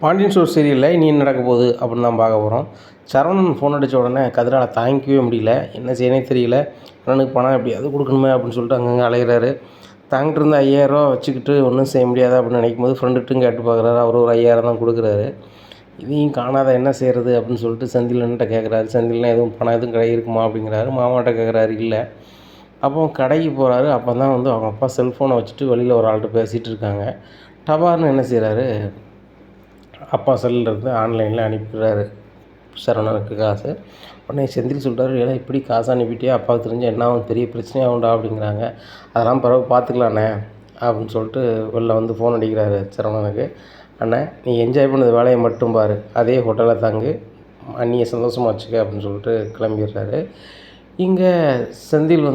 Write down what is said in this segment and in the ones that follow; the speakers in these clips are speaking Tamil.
பாண்டியன் ஸ்டோர் சீரியலில் இனி என்ன நடக்க போகுது அப்படின்னு தான் பார்க்க போகிறோம். சரவணன் ஃபோன் அடித்த உடனே கதிரால் தாங்கிக்கவே முடியல. என்ன செய்யனே தெரியல. அண்ணனுக்கு பணம் எப்படியாவது கொடுக்கணுமே அப்படின்னு சொல்லிட்டு அங்கங்கே அலைகிறாரு. தாங்கிட்டு இருந்த 5000 வச்சுக்கிட்டு ஒன்றும் செய்ய முடியாது அப்படின்னு நினைக்கும் போது ஃப்ரெண்டுகிட்டும் கேட்டு பார்க்குறாரு. அவர் ஒரு 5000 தான் கொடுக்குறாரு. இதையும் காணாத என்ன செய்கிறது அப்படின்னு சொல்லிட்டு செந்திலன்ட்ட கேட்குறாரு. செந்தில்னா எதுவும் பணம் எதுவும் கடை இருக்குமா அப்படிங்கிறாரு. மாமாட்ட கேட்குறாரு. இல்லை. அப்போ கடைக்கு போகிறாரு. அப்போ தான் அவங்க அப்பா செல்ஃபோனை வச்சுட்டு வெளியில் ஒரு ஆள்கிட்ட பேசிகிட்டு இருக்காங்க. டபார்னு என்ன செய்கிறாரு, அப்பா செல்லிருந்து ஆன்லைனில் அனுப்பிடுறாரு சரவணனுக்கு காசு. உடனே செந்தில் சொல்கிறாரு, ஏன்னா இப்படி காசு அனுப்பிட்டியா, அப்பாவுக்கு தெரிஞ்சால் என்ன ஆகும், பெரிய பிரச்சனையாகும்டா அப்படிங்கிறாங்க. அதெல்லாம் பிறகு பார்த்துக்கலாண்ணே அப்படின்னு சொல்லிட்டு வெளில வந்து ஃபோன் அடிக்கிறாரு சரவணனுக்கு. அண்ணே, நீ என்ஜாய் பண்ணது வேலையை மட்டும் பாரு, அதே ஹோட்டலில் தாங்கு, அண்ணியை சந்தோஷமாக வச்சுக்க அப்படின்னு சொல்லிட்டு கிளம்பிடுறாரு. இங்கே செந்தில்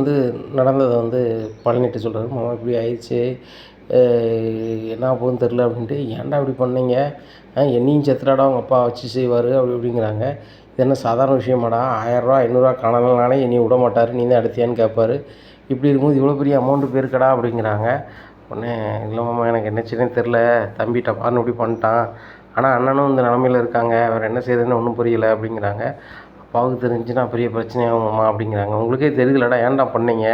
நடந்ததை பழனிட்டு சொல்கிறாரு. மாமா இப்படி ஆயிடுச்சு, என்ன போகுதுன்னு தெரில அப்படின்ட்டு. ஏன்டா இப்படி பண்ணீங்க, என்னையும் செத்துறாடா உங்கள் அப்பா வச்சு செய்வார் அப்படி இப்படிங்கிறாங்க. இது என்ன சாதாரண விஷயமாடா, 1000 500 காணலனாலே என்னை விட மாட்டார், நீ தான் எடுத்தியான்னு கேட்பார். இப்படி இருக்கும்போது இவ்வளோ பெரிய அமௌண்ட்டு போயிருக்கடா அப்படிங்கிறாங்க. உடனே இல்லை மாமா, எனக்கு என்னச்சுன்னே தெரில, தம்பி டப்பான்னு இப்படி பண்ணிட்டான், ஆனால் அண்ணனும் இந்த நிலமையில் இருக்காங்க, வேறு என்ன செய்யுதுன்னு ஒன்றும் புரியலை அப்படிங்கிறாங்க. அப்பாவுக்கு தெரிஞ்சுன்னா பெரிய பிரச்சனையாகுமாம்மா அப்படிங்கிறாங்க. உங்களுக்கே தெரியுதுலடா, ஏன்டா பண்ணீங்க,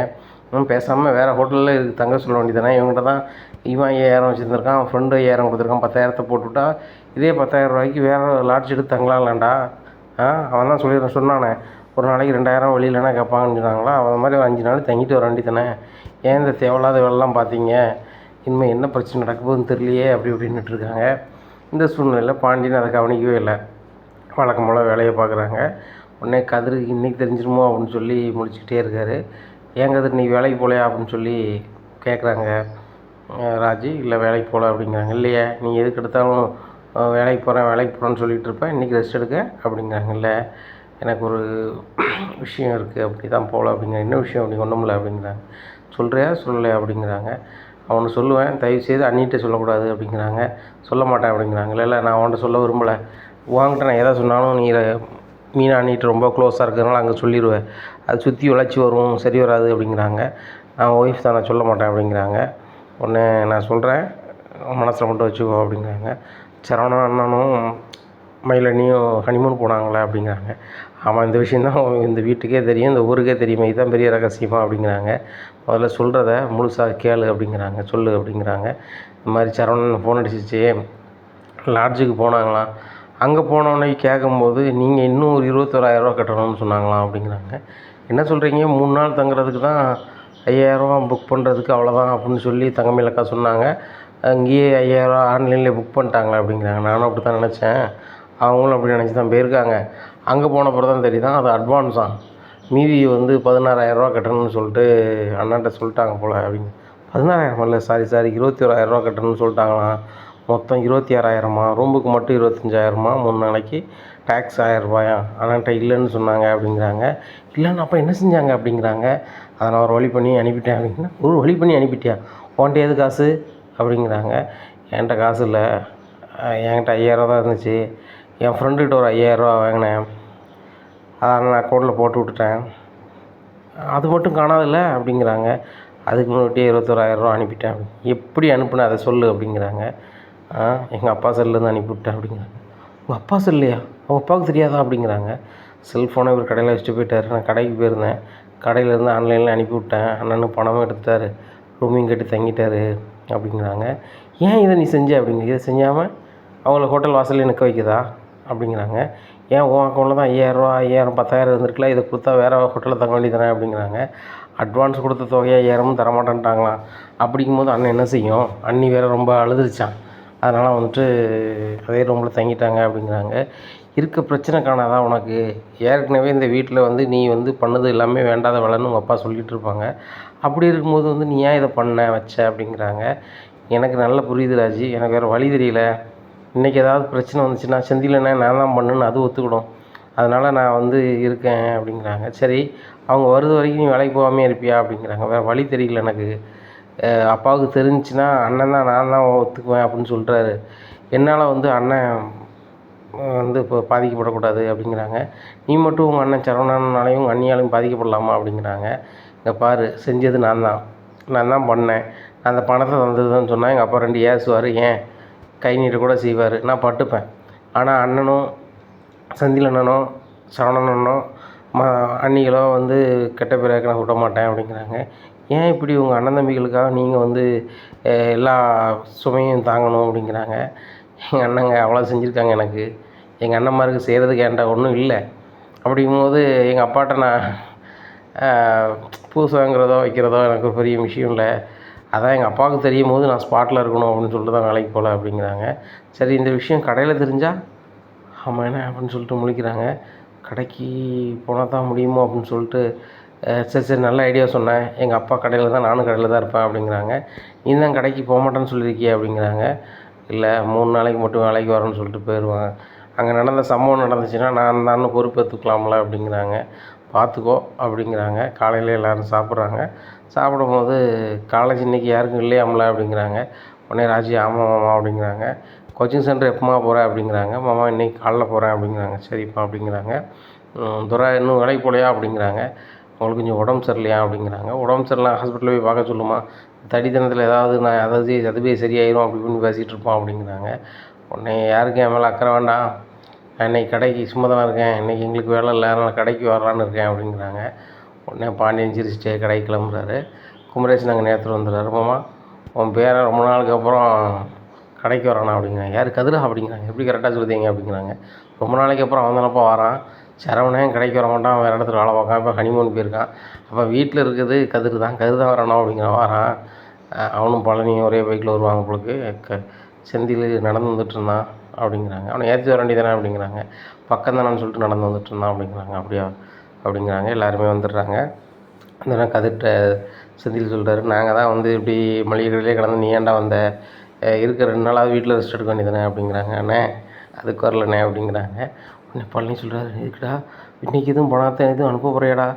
பேசாமல் வேறு ஹோட்டலில் இதுக்கு தங்க சொல்ல வேண்டியதானே, இவங்கள்ட்ட தான் இவன் 5000 வச்சுருந்துருக்கான், அவன் ஃப்ரெண்டு 5000 கொடுத்துருக்கான், 10,000 போட்டுவிட்டா இதே 10,000 ரூபாய்க்கு வேறு லாட்ஜ் எடுத்து தங்கலாம்லண்டா. அவன் தான் சொன்னானே, ஒரு நாளைக்கு 2000 வெளியிலனா கேட்பாங்கன்னு சொன்னாங்களா, அவன் மாதிரி ஒரு 5 நாள் தங்கிட்டு வர வேண்டியதானே, ஏன் இந்த தேவையில்லாத வேலைலாம் பார்த்தீங்க, இனிமேல் என்ன பிரச்சனை நடக்க போகுதுன்னு தெரியலையே அப்படி இப்படின்னுட்டு இருக்காங்க. இந்த சூழ்நிலையில் பாண்டியன் அதை கவனிக்கவே இல்லை. வழக்கம் போல் வேலையை பார்க்குறாங்க. உடனே கதிருக்கு இன்றைக்கி தெரிஞ்சிருமோ அப்படின்னு சொல்லி முடிச்சுக்கிட்டே இருக்கார். ஏன் கதிர் நீ வேலைக்கு போகலையா அப்படின்னு சொல்லி கேட்குறாங்க ராஜி. இல்லை வேலைக்கு போகல அப்படிங்கிறாங்க. இல்லையே, நீ எதுக்கு எடுத்தாலும் வேலைக்கு போகிறேன்னு சொல்லிகிட்டு இருப்பேன், இன்றைக்கி ரெஸ்ட் எடுக்க அப்படிங்கிறாங்க. இல்லை, எனக்கு ஒரு விஷயம் இருக்குது அப்படி தான் போகல அப்படிங்கிற. என்ன விஷயம் அப்படி ஒன்றும் இல்லை அப்படிங்கிறாங்க. சொல்கிறியா சொல்லலையா அப்படிங்கிறாங்க. அவனை சொல்லுவேன், தயவுசெய்து அண்ணிகிட்ட சொல்லக்கூடாது அப்படிங்கிறாங்க. சொல்ல மாட்டேன் அப்படிங்கிறாங்க. இல்லை நான் அவன்கிட்ட சொல்ல விரும்பலை, உங்ககிட்ட நான் எதை சொன்னாலும் நீ மீனா அண்ணிகிட்ட ரொம்ப க்ளோஸாக இருக்கிறதுனால அங்கே சொல்லிடுவேன், அது சுற்றி உழைச்சி வரும், சரி வராது அப்படிங்கிறாங்க. நான் ஒய்ஃப் தான், நான் சொல்ல மாட்டேன் அப்படிங்கிறாங்க. உடனே நான் சொல்கிறேன், மனசில் மட்டும் வச்சுக்கோ அப்படிங்கிறாங்க. சரவணன் அண்ணனும் மயிலண்ணியும் ஹனிமூன் போனாங்களே அப்படிங்கிறாங்க. ஆமாம், இந்த விஷயந்தான் இந்த வீட்டுக்கே தெரியும், இந்த ஊருக்கே தெரியுமே, இதுதான் பெரிய ரகசியமா அப்படிங்கிறாங்க. முதல்ல சொல்கிறத முழுசாக கேளு அப்படிங்கிறாங்க. சொல்லு அப்படிங்கிறாங்க. இந்த மாதிரி சரவணன் ஃபோன் அடிச்சிச்சு, லாட்ஜுக்கு போனாங்களாம், அங்கே போனோடனே கேட்கும்போது நீங்கள் இன்னும் ஒரு 21,000 கட்டணும்னு சொன்னாங்களாம் அப்படிங்கிறாங்க. என்ன சொல்கிறீங்க, 3 நாள் தங்குறதுக்கு தான் 5000 புக் பண்ணுறதுக்கு அவ்வளோதான் அப்படின்னு சொல்லி தங்கமயிலக்கா சொன்னாங்க. அங்கேயே 5000 ஆன்லைனில் புக் பண்ணிட்டாங்களா அப்படிங்கிறாங்க. நானும் அப்படி தான் நினச்சேன், அவங்களும் அப்படி நினச்சி தான் போயிருக்காங்க. அங்கே போன பிறகு தான் தெரியுதான் அது அட்வான்ஸாக, மீதி 16,000 கட்டணும்னு சொல்லிட்டு அண்ணாட்ட சொல்லிட்டாங்க போல் அப்படிங்க. 16,000 இல்லை, சாரி 21,000 கட்டணும்னு சொல்லிட்டாங்களாம். மொத்தம் 26,000 ரூமுக்கு மட்டும் 25,000 3 நாளைக்கு, டேக்ஸ் 1000 அண்ணன்ட்ட இல்லைன்னு சொன்னாங்க அப்படிங்கிறாங்க. இல்லைன்னு அப்போ என்ன செஞ்சாங்க அப்படிங்கிறாங்க. அதை நான் ஒரு வழி பண்ணி அனுப்பிட்டேன் அப்படின்னா. ஒரு வழி பண்ணி அனுப்பிட்டியா, உன்கிட்ட எது காசு அப்படிங்கிறாங்க. என்கிட்ட காசு இல்லை, என்கிட்ட 5000 தான் இருந்துச்சு, என் ஃப்ரெண்டுக்கிட்ட ஒரு 5000 வாங்கினேன், அதை நான் அக்கௌண்ட்டில் போட்டு விட்டுட்டேன், அது மட்டும் காணாதில்ல அப்படிங்கிறாங்க. அதுக்கு முன்னாடியே 21,000 அனுப்பிட்டேன். எப்படி அனுப்புனேன் அதை சொல்லு அப்படிங்கிறாங்க. எங்கள் அப்பா செல்லேருந்து அனுப்பிவிட்டேன் அப்படிங்கிறாங்க. உங்கள் அப்பா செல்லையா, அவங்க அப்பாவுக்கு தெரியாதா அப்படிங்கிறாங்க. செல்ஃபோனை இவர் கடையில் வச்சுட்டு போயிட்டார், நான் கடைக்கு போயிருந்தேன், கடையிலேருந்து ஆன்லைனில் அனுப்பிவிட்டேன், அண்ணனுக்கு பணமும் எடுத்துட்டார், ரூமையும் கட்டி தங்கிட்டார் அப்படிங்கிறாங்க. ஏன் இதை நீ செஞ்ச அப்படிங்கிற. இதை செஞ்சாமல் அவங்கள ஹோட்டல் வாசல்லே நிற்க வைக்குதா அப்படிங்கிறாங்க. ஏன் உன் அக்கௌண்ட்டில் தான் 5000 5000 10,000 இருந்திருக்குல்ல, இதை கொடுத்தா வேறு ஹோட்டலில் தங்க வேண்டியதானே அப்படிங்கிறாங்க. அட்வான்ஸ் கொடுத்த தொகையை 5000 தரமாட்டேன்ட்டாங்களாம். அப்படிங்கும்போது அண்ணன் என்ன செய்யும், அண்ணி வேறு ரொம்ப அழுதுருச்சான், அதனால் அதே ரூமில் தங்கிட்டாங்க அப்படிங்கிறாங்க. இருக்க பிரச்சனை காணாதா உனக்கு, ஏற்கனவே இந்த வீட்டில் நீ பண்ணது எல்லாமே வேண்டாத வேலைன்னு உங்கள் அப்பா சொல்லிகிட்டு இருப்பாங்க, அப்படி இருக்கும்போது நீ ஏன் இதை பண்ண வச்ச அப்படிங்கிறாங்க. எனக்கு நல்லா புரியுது ராஜி, எனக்கு வேறு வழி தெரியல, இன்றைக்கி ஏதாவது பிரச்சனை வந்துச்சுன்னா செந்திலண்ணே நான் தான் பண்ணுன்னு அது ஒத்துக்கிடும், அதனால் நான் இருக்கேன் அப்படிங்கிறாங்க. சரி, அவங்க வருது வரைக்கும் நீ வேலைக்கு போகாமே இருப்பியா அப்படிங்கிறாங்க. வேறு வழி தெரியல எனக்கு, அப்பாவுக்கு தெரிஞ்சுன்னா அண்ணன் தான் நான் தான் ஒத்துக்குவேன் அப்படின்னு சொல்கிறாரு, என்னால் அண்ணன் இப்போ பாதிக்கப்படக்கூடாது அப்படிங்கிறாங்க. நீ மட்டும் உங்கள் அண்ணன் சரவணனாலையும் உங்கள் அண்ணியாலையும் பாதிக்கப்படலாமா அப்படிங்கிறாங்க. இங்கே பாரு, செஞ்சது நான் தான் பண்ணேன், நான் அந்த பணத்தை தந்ததுன்னு சொன்னால் எங்கள் அப்பா 2 ஏசுவார், ஏன் கை நீட்ட கூட செய்வார். நான் பட்டுப்பேன். ஆனால் அண்ணனும் செந்தில் அண்ணனும் சரவணன் அண்ணனும் அண்ணிகளோ வந்து கெட்ட பேர் நான் விட மாட்டேன் அப்படிங்கிறாங்க. ஏன் இப்படி உங்கள் அண்ணன் தம்பிகளுக்காக நீங்கள் வந்து எல்லா சுமையும் தாங்கணும் அப்படிங்கிறாங்க. எங்கள் அண்ணங்க அவ்வளோ செஞ்சுருக்காங்க எனக்கு. எங்கள் அண்ணன்மாருக்கு செய்கிறதுக்கு என்கிட்ட ஒன்றும் இல்லை. அப்படிங்கும்போது எங்கள் அப்பாட்ட நான் பூசு வாங்குறதோ வைக்கிறதோ எனக்கு பெரிய விஷயம் இல்லை. அதான் எங்கள் அப்பாவுக்கு தெரியும் போது நான் ஸ்பாட்டில் இருக்கணும் அப்படின்னு சொல்லிட்டு தான் வேலைக்கு போகல அப்படிங்கிறாங்க. சரி, இந்த விஷயம் கடையில் தெரிஞ்சால் ஆமாம் என்ன அப்படின்னு சொல்லிட்டு முழிக்கிறாங்க. கடைக்கு போனால் தான் முடியுமோ அப்படின்னு சொல்லிட்டு சரி சரி நல்ல ஐடியா சொன்னேன். எங்கள் அப்பா கடையில் தான், நானும் கடையில் தான் இருப்பேன் அப்படிங்கிறாங்க. நீ தான் கடைக்கு போக மாட்டேன்னு சொல்லியிருக்கியே அப்படிங்கிறாங்க. இல்லை 3 நாளைக்கு மட்டும் வேலைக்கு வரேன்னு சொல்லிட்டு போயிடுவேன். அங்கே நடந்த சம்பவம் நடந்துச்சுன்னா நான் தான் பொறுப்பேற்றுக்கலாம்ல அப்படிங்கிறாங்க. பார்த்துக்கோ அப்படிங்கிறாங்க. காலையில் எல்லோரும் சாப்பிட்றாங்க. சாப்பிடும்போது காலேஜ் இன்றைக்கி யாருக்கும் இல்லையாம்ல அப்படிங்கிறாங்க. உடனே ராஜி ஆமாம் மாமா அப்படிங்கிறாங்க. கோச்சிங் சென்டர் எப்போமா போகிறேன் அப்படிங்கிறாங்க. மாமா இன்றைக்கி காலைல போகிறேன் அப்படிங்கிறாங்க. சரிப்பா அப்படிங்கிறாங்க. துரை இன்னும் வேலைக்கு போகலையா அப்படிங்கிறாங்க. அவங்களுக்கு கொஞ்சம் உடம்பு சரியில்லையா அப்படிங்கிறாங்க. உடம்பு சரியில்லை ஹாஸ்பிட்டலில் போய் பார்க்க சொல்லுமா, தடித்தனத்தில் ஏதாவது நான் அதுவே சரியாயிரும் அப்படி இப்படின்னு பேசிகிட்டு இருப்பான் அப்படிங்கிறாங்க. உடனே யாருக்கும் என் மேலே அக்கறை வேண்டாம், நான் இன்றைக்கி கடைக்கு சும்மா தானே இருக்கேன், இன்றைக்கி எங்களுக்கு வேலை இல்லை, அதனால் கடைக்கு வரலான்னு இருக்கேன் அப்படிங்கிறாங்க. உடனே பாண்டியன் சிரிச்சிட்டே கடைக்கு கிளம்புறாரு. குமரேசன் அங்கே நேரத்தில் வந்துடுறாரு. மாமா உன் பேரை ரொம்ப நாளுக்கு அப்புறம் கடைக்கு வரானா அப்படிங்கிறாங்க. யார் கதிரா அப்படிங்கிறாங்க. எப்படி கரெக்டாக சொல்லுதீங்க அப்படிங்கிறாங்க. ரொம்ப நாளைக்கு அப்புறம் அவன் தானப்பா வரான், சரவணன் கடைக்கு வர மாட்டான், வேறு இடத்துல வேலை பார்க்கான், இப்போ ஹனிமூன் போயிருக்கான். அப்போ வீட்டில் இருக்குது கதிர் தான் வரானோ அப்படிங்கிறான். வரான், அவனும் பழனியும் ஒரே பைக்கில் வருவாங்க உங்களுக்கு. செந்தில் நடந்து வந்துட்டு இருந்தான் அப்படிங்கிறாங்க. அவனை ஏற்றி வர வேண்டியதானே அப்படிங்கிறாங்க. பக்கம் தானேன்னு சொல்லிட்டு நடந்து வந்துட்டு இருந்தான் அப்படிங்கிறாங்க. அப்படியா அப்படிங்கிறாங்க. எல்லாருமே வந்துடுறாங்க. அந்த கதிர்கிட்ட செந்தில் சொல்கிறாரு, நாங்கள் தான் வந்து இப்படி மளிகை கடையிலே கிடந்து நீ ஏன்டா வந்த, இருக்க 2 நாளாவது வீட்டில் ரெஸ்ட் எடுக்க வேண்டியதானே அப்படிங்கிறாங்க. அண்ணே அதுக்கு வரலண்ணே அப்படிங்கிறாங்க. உடனே பழனி சொல்கிறாரு, இருக்குடா இன்றைக்கி எதுவும் பணத்தை எதுவும் அனுப்ப போகிறியாடா,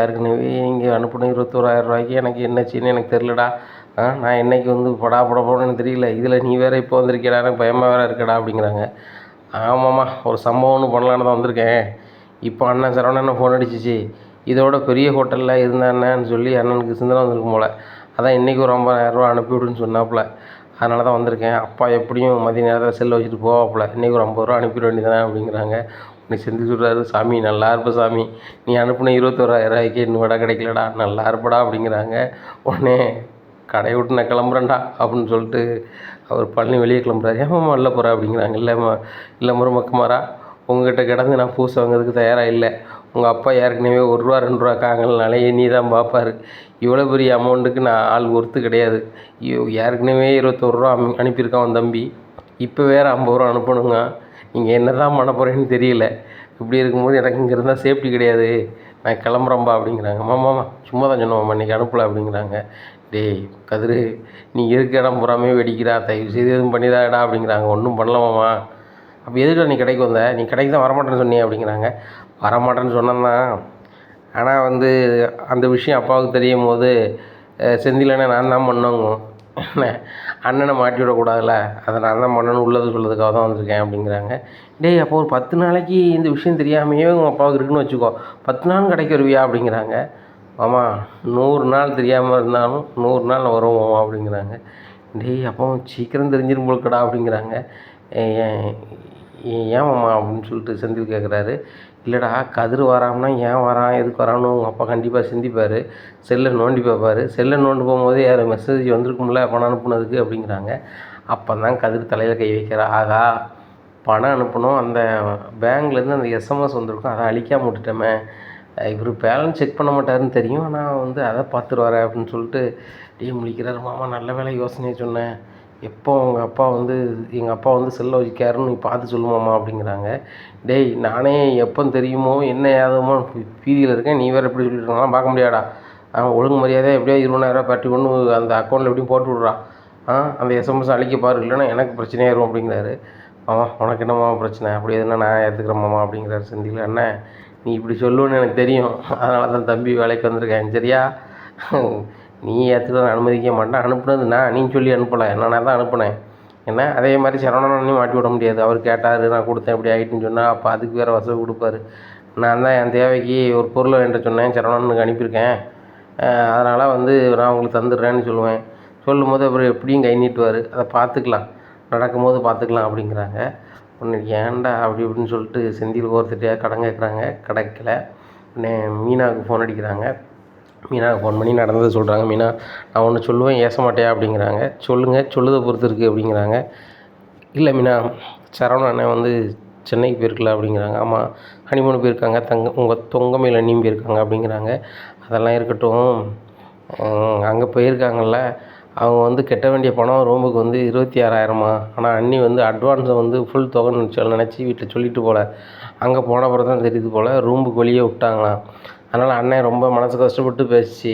ஏற்கனவே இங்கே அனுப்பின 21,000 ரூபாய்க்கு எனக்கு என்னச்சின்னு எனக்கு தெரிலடா, நான் என்றைக்கு வந்து பட போகிறேன்னு எனக்கு தெரியல, இதில் நீ வேறு இப்போ வந்திருக்கேடா, எனக்கு பயமாக வேறு இருக்கடா அப்படிங்கிறாங்க. ஆமாம்மா ஒரு சம்பவம் ஒன்று பண்ணலான்னு தான் வந்திருக்கேன். இப்போ அண்ணன் சரவணன் ஃபோன் அடிச்சிச்சு, இதோட பெரிய ஹோட்டலில் இருந்தானேன்னு சொல்லி அண்ணனுக்கு சிந்தனை வந்திருக்கும் போல், அதான் இன்றைக்கி ஒரு 50,000 ரூபா அனுப்பிவிடுன்னு சொன்னாப்புல, அதனால தான் வந்திருக்கேன். அப்பா எப்படியும் மதிய நேரத்தில் செல்லை வச்சுட்டு போவாப்புல, இன்றைக்கி ஒரு 50 ரூபா அனுப்பிட வேண்டியதானே அப்படிங்கிறாங்க. உடனே செந்தில் சொல்கிறாரு, சாமி நல்லா இருப்ப சாமி, நீ அனுப்பின 21,000 ரூபாய்க்கு இன்னும் விட கிடைக்கலடா, நல்லா இருப்படா அப்படிங்கிறாங்க. உடனே கடையை விட்டு நான் கிளம்புறேன்டா அப்படின்னு சொல்லிட்டு அவர் பழனி வெளியே கிளம்புறாரு. ஏமாம்மா வெளில போகிறா அப்படிங்கிறாங்க. இல்லை மருமக்குமாரா, உங்கள்கிட்ட கிடந்து நான் பூசை வாங்கிறதுக்கு தயாராக இல்லை. உங்கள் அப்பா ஏற்கனவே 1 ரூபா 2 ரூபா காங்கல்னாலே நீ தான் பார்ப்பார். இவ்வளோ பெரிய அமௌண்ட்டுக்கு நான் ஆள் ஒர்த்து கிடையாது. ஏற்கனவே 21 ரூபா அனுப்பியிருக்கான் அவன் தம்பி, இப்போ வேறு 50 ரூபா அனுப்பணுங்க. நீங்கள் என்ன தான் பண்ண போகிறேன்னு தெரியல. இப்படி இருக்கும்போது எனக்கு இங்கே இருந்தால் சேஃப்டி கிடையாது, நான் கிளம்புறேன்பா அப்படிங்கிறாங்க. மாமா சும்மா தான் சொன்னோம்மா இன்றைக்கி அனுப்பலை அப்படிங்கிறாங்க. டேய் கதிர், நீ இருக்க இடம் பூராமே வெடிக்கிறா, தயவு செய்து எதுவும் பண்ணிடாடா அப்படிங்கிறாங்க. ஒன்றும் பண்ணலாமாம்மா. அப்போ எதுக்கு நீ கடைக்கு வந்த, நீ கடைக்கு தான் வரமாட்டேன்னு சொன்னியே அப்படிங்கிறாங்க. வரமாட்டேன்னு சொன்னேன் தான், ஆனால் வந்து அந்த விஷயம் அப்பாவுக்கு தெரியும் போது செந்திலண்ணே நான் தான் பண்ணோங்க, அண்ணனை மாட்டி விடக்கூடாதுல்ல, அதை நான் தான் பண்ணணும் உள்ளது சொல்கிறதுக்காக தான் வந்திருக்கேன் அப்படிங்கிறாங்க. டேய் அப்போ ஒரு 10 நாளைக்கு இந்த விஷயம் தெரியாமையே உங்கள் அப்பாவுக்கு இருக்குன்னு வச்சுக்கோ, 10 நாள் கடைக்கு வருவியா அப்படிங்கிறாங்க. மாமா 100 நாள் தெரியாமல் இருந்தாலும் 100 நாள் வருவோம் அப்படிங்கிறாங்க. டேய் அப்போ சீக்கிரம் தெரிஞ்சிரும் போல்கடா அப்படிங்கிறாங்க. ஏன் மாமா அப்படின்னு சொல்லிட்டு செந்தில் கேட்குறாரு. இல்லைடா கதிர் வரான்னா ஏன் வரான் எதுக்கு வரான்னு உங்கள் அப்பா கண்டிப்பாக சிந்திப்பார், செல்லை நோண்டி பார்ப்பார், செல்லை நோண்டி போகும்போது யார் மெசேஜ் வந்திருக்கும்ல பணம் அனுப்புனதுக்கு அப்படிங்கிறாங்க. அப்போ தான் கதிர் தலையில் கை வைக்கிற, ஆகா பணம் அனுப்பணும், அந்த பேங்க்லேருந்து அந்த எஸ்எம்எஸ் வந்திருக்கும், அதை அழிக்காம விட்டுட்டோமே, இவர் பேலன்ஸ் செக் பண்ண மாட்டாருன்னு தெரியும், ஆனால் வந்து அதை பார்த்துருவாரு அப்படின்னு சொல்லிட்டு முழிக்கிறாரு. மாமா நல்ல வேலை யோசனையை சொன்னேன், எப்போ எங்கள் அப்பா வந்து செல்லை வச்சுக்காருன்னு நீ பார்த்து சொல்லுமாம்மா அப்படிங்கிறாங்க. டேய் நானே எப்போ தெரியுமோ என்ன ஏதமோ பீதியில் இருக்கேன், நீ வேறு எப்படி சொல்லிட்டு இருக்கலாம், பார்க்க முடியாடா, ஒழுங்கு மரியாதையாக எப்படியோ 20,000 பட்டி ஒன்று அந்த அக்கௌண்ட்டில் எப்படியும் போட்டு விட்றா, அந்த எஸ்எம்எஸ் அழிக்க பாரு, இல்லைன்னா எனக்கு பிரச்சனையாயிரும் அப்படிங்கிறாரு. உனக்கு என்னம்மா பிரச்சனை, அப்படி எதுனா நான் ஏற்றுக்கிறேன் மாமா அப்படிங்கிறாரு செந்தில். அண்ணன் நீ இப்படி சொல்லுவேன்னு எனக்கு தெரியும், அதனால தான் தம்பி வேலைக்கு வந்திருக்கேன், சரியா, நீ ஏற்றுக்க அனுமதிக்க மாட்டேன், அனுப்புனது நான், நீ சொல்லி அனுப்பலை, நான் தான் அனுப்புனேன் என்ன. அதே மாதிரி சரவணனையும் மாட்டி விட முடியாது, அவர் கேட்டார் நான் கொடுத்தேன் இப்படி ஆகிட்டுன்னு சொன்னால் அப்போ அதுக்கு வேறு வசதி கொடுப்பாரு. நான் தான் என் தேவைக்கு ஒரு பொருளை வேண்ட சொன்னேன், சரவணனுக்கு அனுப்பியிருக்கேன், அதனால் வந்து நான் உங்களுக்கு தந்துடுறேன்னு சொல்லுவேன். சொல்லும் போது அப்புறம் எப்படியும் கை நீட்டுவார், அதை பார்த்துக்கலாம், நடக்கும்போது பார்த்துக்கலாம் அப்படிங்கிறாங்க. உடனே ஏன்டா அப்படி இப்படின்னு சொல்லிட்டு செந்தில் ஒருத்தர்கிட்டயா கடன் கேட்குறாங்க. கிடைக்கல. உடனே மீனாவுக்கு ஃபோன் அடிக்கிறாங்க. மீனாவுக்கு ஃபோன் பண்ணி நடந்ததை சொல்கிறாங்க. மீனா, நான் ஒன்று சொல்லுவேன் ஏச மாட்டியா அப்படிங்கிறாங்க. சொல்லுங்கள், சொல்லுறதை பொறுத்து இருக்குது அப்படிங்கிறாங்க. இல்லை மீனா, சரவண அண்ணன் வந்து சென்னைக்கு போயிருக்கல அப்படிங்கிறாங்க. ஆமாம், ஹனிமூன் போயிருக்காங்க. உங்கள் தொங்கமையில் அண்ணியும் போயிருக்காங்க அப்படிங்கிறாங்க. அதெல்லாம் இருக்கட்டும், அங்கே போயிருக்காங்கல்ல, அவங்க வந்து கட்ட வேண்டிய பணம் ரூமுக்கு வந்து 26,000மா. ஆனால் அண்ணி வந்து அட்வான்ஸை வந்து ஃபுல் தொகைன்னு நினச்சி வீட்டில் சொல்லிட்டு போல. அங்கே போன பிறகு தான் தெரியுது போல் ரூமுக்கு வெளியே விட்டாங்களாம். அதனால் அண்ணன் ரொம்ப மனசு கஷ்டப்பட்டு பேசிச்சு.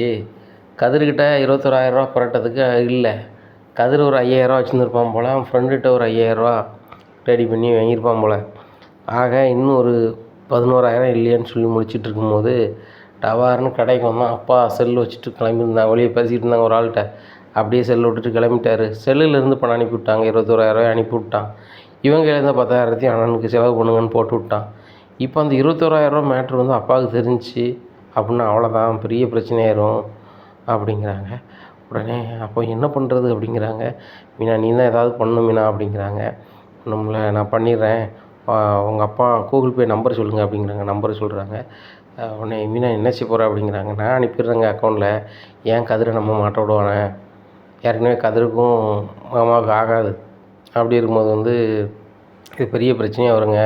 கதிர்கிட்ட 21,000 புரட்டதுக்கு இல்லை. கதிர் ஒரு 5,000 வச்சுருந்துருப்பான் போல். அவன் ஃப்ரெண்டுகிட்ட ஒரு 5,000 ரெடி பண்ணி வாங்கியிருப்பான் போல். ஆக இன்னும் ஒரு 11,000 இல்லையான்னு சொல்லி முடிச்சுட்டு இருக்கும்போது டவார்னு கடைக்கு வந்தான். அப்பா செல் வச்சுட்டு கிளம்பியிருந்தாங்க. வெளியே பேசிக்கிட்டு இருந்தாங்க ஒரு ஆள்கிட்ட. அப்படியே செல்லு விட்டுட்டு கிளம்பிட்டார். செல்லுலேருந்து பணம் அனுப்பி விட்டாங்க. 21,000 அனுப்பி விட்டான். இவங்க எழுந்த 10,000 அண்ணனுக்கு செலவு பண்ணுங்கன்னு போட்டு விட்டான். இப்போ அந்த 21,000 மேட்ரு வந்து அப்பாவுக்கு தெரிஞ்சிச்சு அப்படின்னா அவ்வளோதான், பெரிய பிரச்சனையாயிரும் அப்படிங்கிறாங்க. உடனே அப்போ என்ன பண்ணுறது அப்படிங்கிறாங்க. மீனா, நீ தான் ஏதாவது பண்ணணும் மீனா அப்படிங்கிறாங்க. ஒன்றும்ல, நான் பண்ணிடுறேன், உங்கள் அப்பா கூகுள் பே நம்பர் சொல்லுங்கள் அப்படிங்கிறாங்க. நம்பர் சொல்கிறாங்க. உடனே மீனா என்ன செய்ய போகிற அப்படிங்கிறாங்க. நான் அனுப்பிடுறேங்க அக்கௌண்ட்டில். ஏன் கதிரை நம்ம மாட்ட விடுவானே, ஏற்கனவே கதிருக்கும் மாமாவுக்கு ஆகாது. அப்படி இருக்கும்போது வந்து இது பெரிய பிரச்சனையாக வருங்க.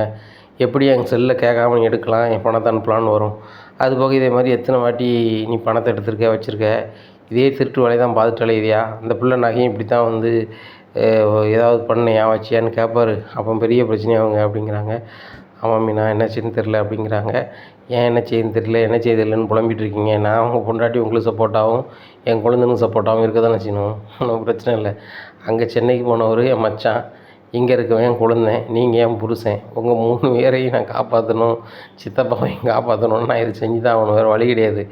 எப்படி எங்கள் செல்லில் கேட்காம நீ எடுக்கலாம், என் பணத்தை அனுப்பலான்னு வரும். அதுபோக இதே மாதிரி எத்தனை வாட்டி நீ பணத்தை எடுத்திருக்க வச்சுருக்க, இதே திருட்டு வேலையை தான் பார்த்துட்டு அலையுதியா. அந்த பிள்ளை நகையும் இப்படி தான் வந்து ஏதாவது பண்ணையா வச்சியான்னு கேட்பாரு. அப்போ பெரிய பிரச்சனையாகுங்க அப்படிங்கிறாங்க. ஆமாம் மீனா, என்ன செய்யணுன்னு தெரில அப்படிங்கிறாங்க. ஏன் என்ன செய்யணுன்னு தெரில, என்ன செய்ய தெரிலன்னு புலம்பிகிட்டு இருக்கீங்க. நான் உங்கள் பொண்டாட்டி உங்களுக்கு சப்போர்ட்டாகவும் என் குழந்தைனுக்கு சப்போர்ட்டாகவும் இருக்க தானே செய்யணும். ஒன்றும் பிரச்சனை இல்லை. அங்கே சென்னைக்கு போனவர் என் மச்சான், இங்கே இருக்கவன் என் குழந்தை, நீங்கள் என் புருஷன். உங்கள் 3 பேரையும் நான் காப்பாற்றணும், சித்தப்பாவையும் காப்பாற்றணும்னு நான் இது செஞ்சு தான் ஆகணும், வேறு வழி கிடையாது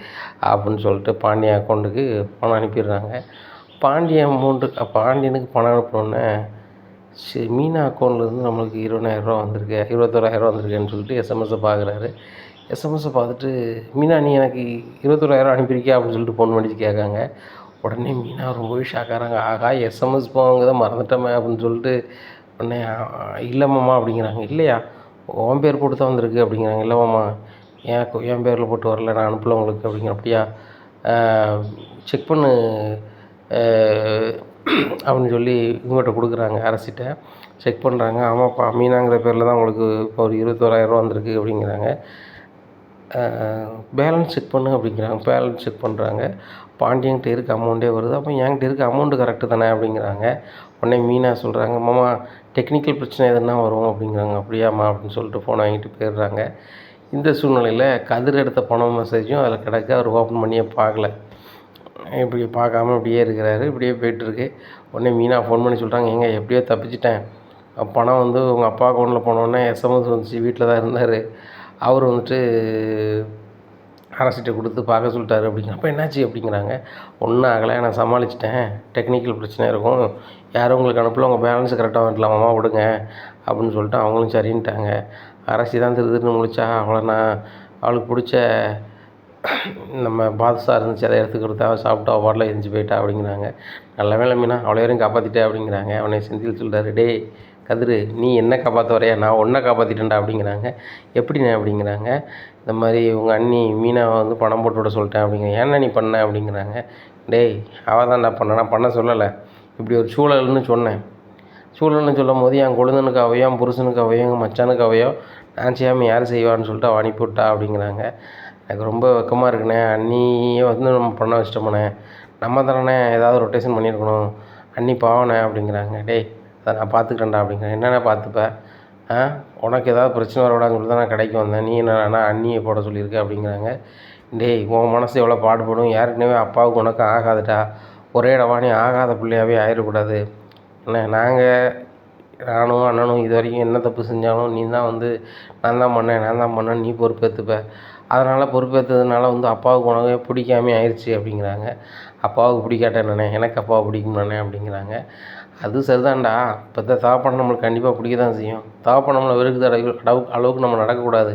அப்படின்னு சொல்லிட்டு பாண்டியன் அக்கௌண்ட்டுக்கு பணம் அனுப்பிடுறாங்க. பாண்டியனுக்கு பணம் அனுப்பினோடனே சரி, மீனா அக்கௌண்ட்லேருந்து நம்மளுக்கு 20,000 வந்திருக்கு, 21,000 வந்திருக்கேன்னு சொல்லிட்டு எஸ்எம்எஸ்ஸை பார்க்குறாரு. எஸ்எம்எஸ்ஸை பார்த்துட்டு, மீனா நீ எனக்கு 21,000 அனுப்பியிருக்கியா அப்படின்னு சொல்லிட்டு ஃபோன் பண்ணிச்சு கேட்காங்க. உடனே மீனா ரொம்பவே ஷாக்காகிறாங்க. ஆகா, எஸ்எம்எஸ் போவாங்க தான் மறந்துட்டோமே அப்படின்னு சொல்லிட்டு. உடனே இல்லைம்மாம்மா அப்படிங்கிறாங்க. இல்லையா, உன் பேர் போட்டு தான் வந்திருக்கு அப்படிங்கிறாங்க. இல்லைம்மாம்மா, என் பேரில் போட்டு வரல, நான் அனுப்பல உங்களுக்கு அப்படிங்கிற. அப்படியா, செக் பண்ணு அப்படின்னு சொல்லி இவங்ககிட்ட கொடுக்குறாங்க, அரசிட்ட. செக் பண்ணுறாங்க. ஆமாப்பா, மீனாங்கிற பேரில் தான் உங்களுக்கு இப்போ ஒரு 21,000 வந்திருக்கு அப்படிங்கிறாங்க. பேலன்ஸ் செக் பண்ணு அப்படிங்கிறாங்க. பேலன்ஸ் செக் பண்ணுறாங்க. பாண்டியன்கிட்ட இருக்க அமௌண்ட்டே வருது. அப்போ என்கிட்ட இருக்க அமௌண்ட்டு கரெக்டு தானே அப்படிங்கிறாங்க. உடனே மீனா சொல்கிறாங்க, மாமா டெக்னிக்கல் பிரச்சனை எதுனா வரும் அப்படிங்கிறாங்க. அப்படியாம்மா அப்படின்னு சொல்லிட்டு ஃபோனை வாங்கிட்டு போயிடுறாங்க. இந்த சூழ்நிலையில் கதிர் எடுத்த பணம் மெசேஜும் அதில் கிடக்க. அவர் ஓப்பன் பண்ணியே பார்க்கல. இப்படி பார்க்காம இப்படியே இருக்கிறாரு. இப்படியே போய்ட்டுருக்கு. உடனே மீனா ஃபோன் பண்ணி சொல்கிறாங்க, ஏங்க எப்படியோ தப்பிச்சிட்டேன், பணம் வந்து உங்கள் அப்பா அக்கௌண்ட்டில் போனோடனே எஸ்எம்எஸ் வந்துச்சு. வீட்டில் தான் இருந்தார். அவர் வந்துட்டு அரசிட்ட கொடுத்து பார்க்க சொல்லிட்டாரு அப்படிங்கிற. அப்போ என்னாச்சு அப்படிங்கிறாங்க. ஒன்றும் ஆகலை, நான் சமாளிச்சிட்டேன், டெக்னிக்கல் பிரச்சனை இருக்கும், யாரும் உங்களுக்கு அனுப்பல, உங்கள் பேலன்ஸ் கரெக்டாக வந்துடலாமாம்மா விடுங்க அப்படின்னு சொல்லிட்டு அவங்களும் சரின்ட்டாங்க. அரசி தான் திருன்னு முடிச்சா. நான் அவளுக்கு பிடிச்ச நம்ம பாதுஷா இருந்துச்சு, அதை எடுத்து கொடுத்தா சாப்பிட்டு அவள் பாட்டில் எரிஞ்சு போயிட்டா அப்படிங்கிறாங்க. நல்ல வேலை மீனா, அவ்வளோ வரையும் காப்பாற்றிட்டேன் அப்படிங்கிறாங்க. அவனை செந்தில் சொல்கிறாரு, டேய் கதிரு, நீ என்ன காப்பாற்ற வரையா, நான் ஒன்றை காப்பாற்றிட்டேன்டா அப்படிங்கிறாங்க. எப்படிண்ணே அப்படிங்கிறாங்க. இந்த மாதிரி உங்கள் அண்ணி மீனாவை வந்து பணம் போட்டு விட சொல்லிட்டேன் அப்படிங்கிறேன். ஏன்னா நீ பண்ண அப்படிங்கிறாங்க. டேய், அவள் தான்டா பண்ண, நான் பண்ண சொல்லலை, இப்படி ஒரு சூழல்னு சொன்னேன். சூழல்னு சொல்லும் போது என் குழந்தைனுக்கு அவையோ, என் புருஷனுக்கு அவையோ, எங்கள் மச்சானுக்கு அவையோ, நான் செய்யாமல் யார் செய்வான்னு சொல்லிட்டு அவள் அனுப்பிவிட்டா அப்படிங்கிறாங்க. எனக்கு ரொம்ப வெக்கமாக இருக்குண்ணே, அண்ணியே வந்து நம்ம பண்ண வச்சிட்டோம்ண்ணே, நம்ம தானே ஏதாவது ரொட்டேஷன் பண்ணியிருக்கணும், அண்ணி பாவண்ணே அப்படிங்கிறாங்க. டேய், அதை நான் பார்த்துக்கிறேன்டா அப்படிங்கிறேன். என்னென்ன பார்த்துப்பேன், உனக்கு ஏதாவது பிரச்சனை வரக்கூடாதுன்னு சொல்லி தான் நான் கடைக்கு வந்தேன், நீ என்னன்னா அண்ணியை போட சொல்லியிருக்க அப்படிங்கிறாங்க. டேய், உன் மனசு எவ்வளோ பாடுபடும், ஏற்கனவே அப்பாவுக்கு உனக்கு ஆகாதுட்டா, ஒரே இடவாணி ஆகாத பிள்ளையாகவே ஆயிடக்கூடாது. என்ன, நானும் அண்ணனும் இது வரைக்கும் என்ன தப்பு செஞ்சாலும் நீ தான் வந்து நான் தான் பண்ணேன் நீ பொறுப்பேற்றுப்ப. அதனால் பொறுப்பேற்றதுனால வந்து அப்பாவுக்கு உனக்கு பிடிக்காமே ஆயிடுச்சு அப்படிங்கிறாங்க. அப்பாவுக்கு பிடிக்காட்ட என்னண்ணே, எனக்கு அப்பாவை பிடிக்குமாண்ணே அப்படிங்கிறாங்க. அது சரிதான்டா, இப்போ தகப்பன் நம்மளுக்கு கண்டிப்பாக பிடிக்க தான் செய்யும். தகப்பன் நம்மளை வெறுக்குது அளவுக்கு நம்ம நடக்கக்கூடாது.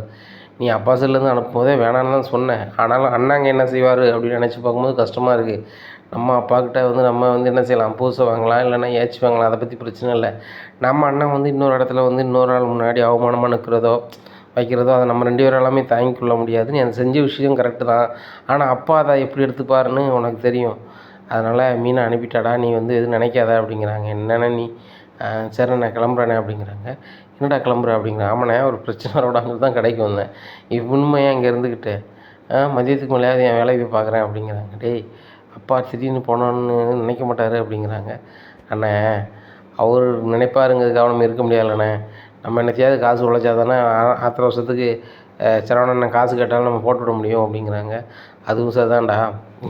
நீ அப்பா செல்லேருந்து அனுப்பும்போதே வேணான்னு தான் சொன்னேன். ஆனாலும் அண்ணாங்க என்ன செய்வார் அப்படின்னு நினச்சி பார்க்கும்போது கஷ்டமாக இருக்குது. நம்ம அப்பாக்கிட்ட வந்து நம்ம வந்து என்ன செய்யலாம், பூசை வாங்கலாம், இல்லைன்னா ஏச்சு வாங்கலாம். அதை பற்றி பிரச்சனை இல்லை. நம்ம அண்ணன் வந்து இன்னொரு இடத்துல வந்து இன்னொரு ஆள் முன்னாடி அவமானமாக நிற்கிறதோ வைக்கிறதோ அதை நம்ம 2 பேராலுமே தாங்கிக் கொள்ள முடியாது. நீ அதை செஞ்ச விஷயம் கரெக்டு தான். ஆனால் அப்பா அதை எப்படி எடுத்துப்பாருன்னு உனக்கு தெரியும். அதனால் மீனை அனுப்பிட்டாடா, நீ வந்து எதுவும் நினைக்காத அப்படிங்கிறாங்க. என்னண்ணே நீ? சரி நான் கிளம்புறேண்ணே அப்படிங்கிறாங்க. என்னடா கிளம்புற அப்படிங்கிறேன். ஆமாண்ணே ஒரு பிரச்சனை வரக்கூடாதுன்னு தான் கடைக்கு வந்தேன். உண்மையாக இங்கே இருந்துக்கிட்டு மதியத்துக்கு மேலேயாவது என் வேலையை போய் பார்க்குறேன் அப்படிங்கிறாங்க. டேய் அப்பா திடீர்னு போனோன்னு நினைக்க மாட்டார் அப்படிங்கிறாங்க. அண்ணே அவர் நினைப்பாருங்கிறதுக்காக நம்ம இருக்க முடியாதுல்லண்ணே. நம்ம என்னத்தையாவது காசு உழைச்சா தானே ஆத்திர வருஷத்துக்கு சரவணன் காசு கேட்டாலும் நம்ம போட்டுவிட முடியும் அப்படிங்கிறாங்க. அதுவும் சரிதான்டா,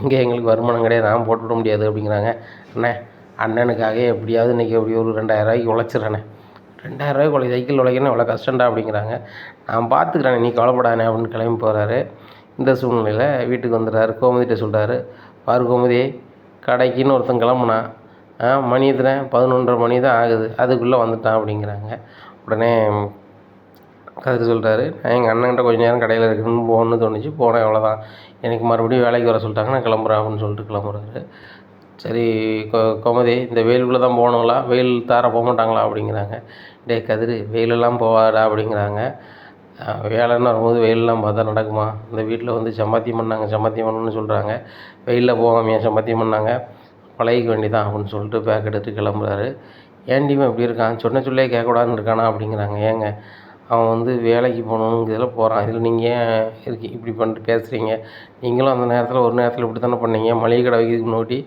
இங்கே எங்களுக்கு வருமானம் கிடையாது, நான் போட்டுவிட முடியாது அப்படிங்கிறாங்க. அண்ணே அண்ணனுக்காக எப்படியாவது இன்றைக்கி எப்படி ஒரு 2000 உழைச்சிட்றேண்ணே. 2000 சைக்கிள் உழைக்கணும் இவ்வளோ கஷ்டம்டா அப்படிங்கிறாங்க. நான் பார்த்துக்கிறேன் நீ கவலைப்படானே அப்படின்னு கிளம்பி போகிறாரு. இந்த சூழ்நிலையில் வீட்டுக்கு வந்துடுறாரு. கோமதிகிட்ட சொல்கிறாரு, பாரு கோமதி, கடைக்குன்னு ஒருத்தன் கிளம்புனான், மணி எத்தனை 11:30 மணி தான் ஆகுது, அதுக்குள்ளே வந்துட்டான் அப்படிங்கிறாங்க. உடனே கதிர் சொல்கிறாரு, நான் எங்கள் அண்ணன்கிட்ட கொஞ்சம் நேரம் கடையில் இருக்குன்னு போகணுன்னு தோணுச்சு, போனேன் அவ்வளோதான். எனக்கு மறுபடியும் வேலைக்கு வர சொல்லிட்டாங்க, நான் கிளம்புறேன் அப்படின்னு சொல்லிட்டு கிளம்புறாரு. சரி கோமதி, இந்த வெயிலுக்குள்ளே தான் போகணுங்களா, வெயில் தார போக மாட்டாங்களா அப்படிங்கிறாங்க. டேய் கதிர், வெயிலெல்லாம் போவாடா அப்படிங்கிறாங்க. வேலைன்னு வரும்போது வெயிலெலாம் பார்த்தா நடக்குமா? இந்த வீட்டில் வந்து சம்பாத்தியம் பண்ணாங்க, சம்பாத்தியம் பண்ணணும்னு சொல்கிறாங்க, வெயிலில் போகாமையா சம்பாத்தியம் பண்ணாங்க, பழகிக்க வேண்டியதான் அப்படின்னு சொல்லிட்டு பேக் எடுத்து கிளம்புறாரு. ஏன்டிமா இப்படி இருக்கான், சொன்ன சொல்லே கேட்கக்கூடாதுன்னு இருக்கானா அப்படிங்கிறாங்க. ஏங்க அவன் வந்து வேலைக்கு போகணுங்கிறதில் போகிறான், இதில் நீங்கள் ஏன் இப்படி பண்ணிட்டு பேசுகிறீங்க? நீங்களும் அந்த நேரத்தில் ஒரு நேரத்தில் இப்படி தானே பண்ணீங்க, மளிகை கடை வைக்கிறதுக்கு முன்னாடி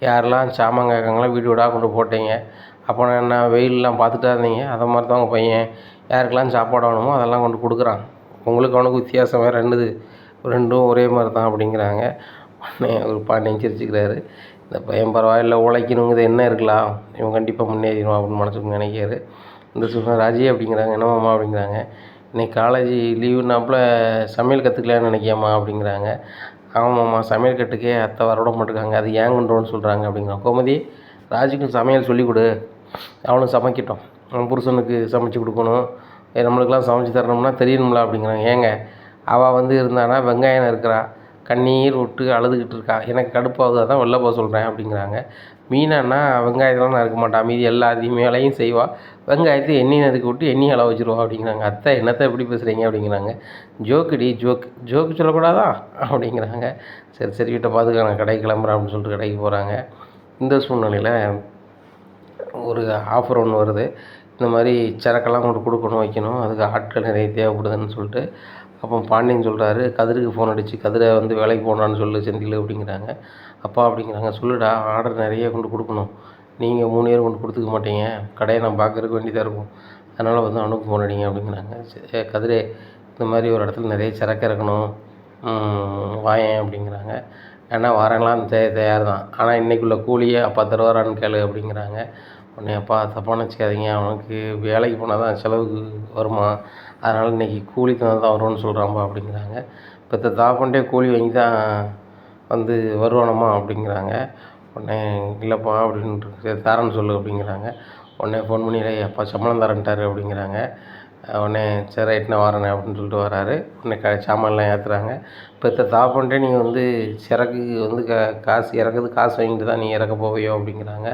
யாரெல்லாம் சாமான் கேட்காங்களோ வீடு வீடாக கொண்டு போட்டீங்க, அப்போ என்ன வெயிலெலாம் பார்த்துட்டா இருந்தீங்க? அதை மாதிரி தான் உங்கள் பையன் யாருக்கெல்லாம் சாப்பாடு வேணுமோ அதெல்லாம் கொண்டு கொடுக்குறான். உங்களுக்கு அவனுக்கு வித்தியாசம் வேறு என்னது, ரெண்டும் ஒரே மாதிரி தான் அப்படிங்கிறாங்க. உடனே ஒரு பாண்டியன் சிரிச்சுக்கிறாரு. இந்த பையன் பரவாயில்ல, உழைக்கணுங்கிறது என்ன இருக்கலாம், இவன் கண்டிப்பாக முன்னேறிடுவான் அப்படின்னு மனசுக்கு நினைக்கிறாரு. இந்த சொல்கிறேன் ராஜி அப்படிங்கிறாங்க. என்னமாம்மா அப்படிங்கிறாங்க. இன்றைக்கி காலேஜ் லீவுனாப்புல சமையல் கற்றுக்கலான்னு நினைக்கியாம்மா அப்படிங்கிறாங்க. ஆமாம்மா, சமையல் கட்டுக்கே அத்தை வரவிட மாட்டேங்காங்க, அது ஏன் கொண்டுன்னு சொல்கிறாங்க அப்படிங்கிறான். கோமதி, ராஜுக்கும் சமையல் சொல்லிக் கொடு, அவனும் சமைக்கட்டும், அவன் புருஷனுக்கு சமைச்சு கொடுக்கணும், நம்மளுக்கெல்லாம் சமைச்சு தரணும்னா தெரியணும்ல அப்படிங்கிறாங்க. ஏங்க அவள் வந்து இருந்தானா வெங்காயம் இருக்கிறா, கண்ணீர் விட்டு அழுதுகிட்டு இருக்கா, எனக்கு கடுப்பாகுது, அதான் வெளில போக சொல்கிறேன் அப்படிங்கிறாங்க. மீனான்னா வெங்காயத்தெலாம் நறுக்க மாட்டான், மீதி எல்லாத்தையும் வேலையும் செய்வாள், வெங்காயத்தை எண்ணெய் நறுக்கி விட்டு எண்ணெய் அளவு வச்சுருவா அப்படிங்கிறாங்க. அத்தை என்னத்தை எப்படி பேசுகிறீங்க அப்படிங்கிறாங்க. ஜோக்குடி ஜோக்கு சொல்லக்கூடாதா அப்படிங்கிறாங்க. சரி சரி வீட்டை பார்த்துக்க, நான் கடைக்கு கிளம்புறேன் அப்படின்னு சொல்லிட்டு கடைக்கு போகிறாங்க. இந்த சூழ்நிலையில் ஒரு ஆஃபர் ஒன்று வருது, இந்த மாதிரி சரக்கெல்லாம் கொண்டு கொடுக்கணும் வைக்கணும், அதுக்கு ஆட்கள் நிறைய தேவைப்படுதுன்னு சொல்லிட்டு. அப்போ பாண்டியன் சொல்கிறாரு, கதிருக்கு ஃபோன் அடித்து, கதிரை வந்து வேலைக்கு போனான்னு சொல்லு செந்தில் அப்படிங்கிறாங்க. அப்பா அப்படிங்கிறாங்க, சொல்லுடா, ஆர்டர் நிறைய கொண்டு கொடுக்கணும், நீங்கள் 3 பேரும் கொண்டு கொடுத்துக்க மாட்டீங்க, கடையை நான் பார்க்குறதுக்கு வேண்டியதாக இருக்கும், அதனால் வந்து அவனுக்கு ஃபோன் அடிங்க அப்படிங்கிறாங்க. சரி கதிரே, இந்த மாதிரி ஒரு இடத்துல நிறைய சரக்கு இறக்கணும், வாயேன் அப்படிங்கிறாங்க. ஏன்னா வரேன்லாம் தயார் தான், ஆனால் இன்றைக்குள்ள கூலியே அப்பா தருவாரான்னு கேளு அப்படிங்கிறாங்க. உடனே அப்பா தப்பாக நினச்சிக்காதீங்க, அவனுக்கு வேலைக்கு போனால் தான் செலவுக்கு வருமா, அதனால் இன்றைக்கி கூலி தந்தால் தான் வருவான்னு சொல்கிறான்ப்பா அப்படிங்கிறாங்க. இப்போ தாப்பன்ட்டே கூலி வாங்கி தான் வந்து வருவானம்மா அப்படிங்கிறாங்க. உடனே இல்லைப்பா அப்படின்ட்டு, சரி தரேன்னு சொல்லு அப்படிங்கிறாங்க. உடனே ஃபோன் பண்ணி அப்பா சம்பளம் தரேன்ட்டார் அப்படிங்கிறாங்க. உடனே சரி ரைட் நான் வரேனே அப்படின்னு சொல்லிட்டு வராரு. உடனே சாமான்லாம் ஏற்றுறாங்க. இப்போ தாப்பன்ட்டே நீங்கள் வந்து சரக்கு வந்து காசு இறக்குறது, காசு வாங்கிட்டு தான் நீங்கள் இறக்க போவியோ அப்படிங்கிறாங்க.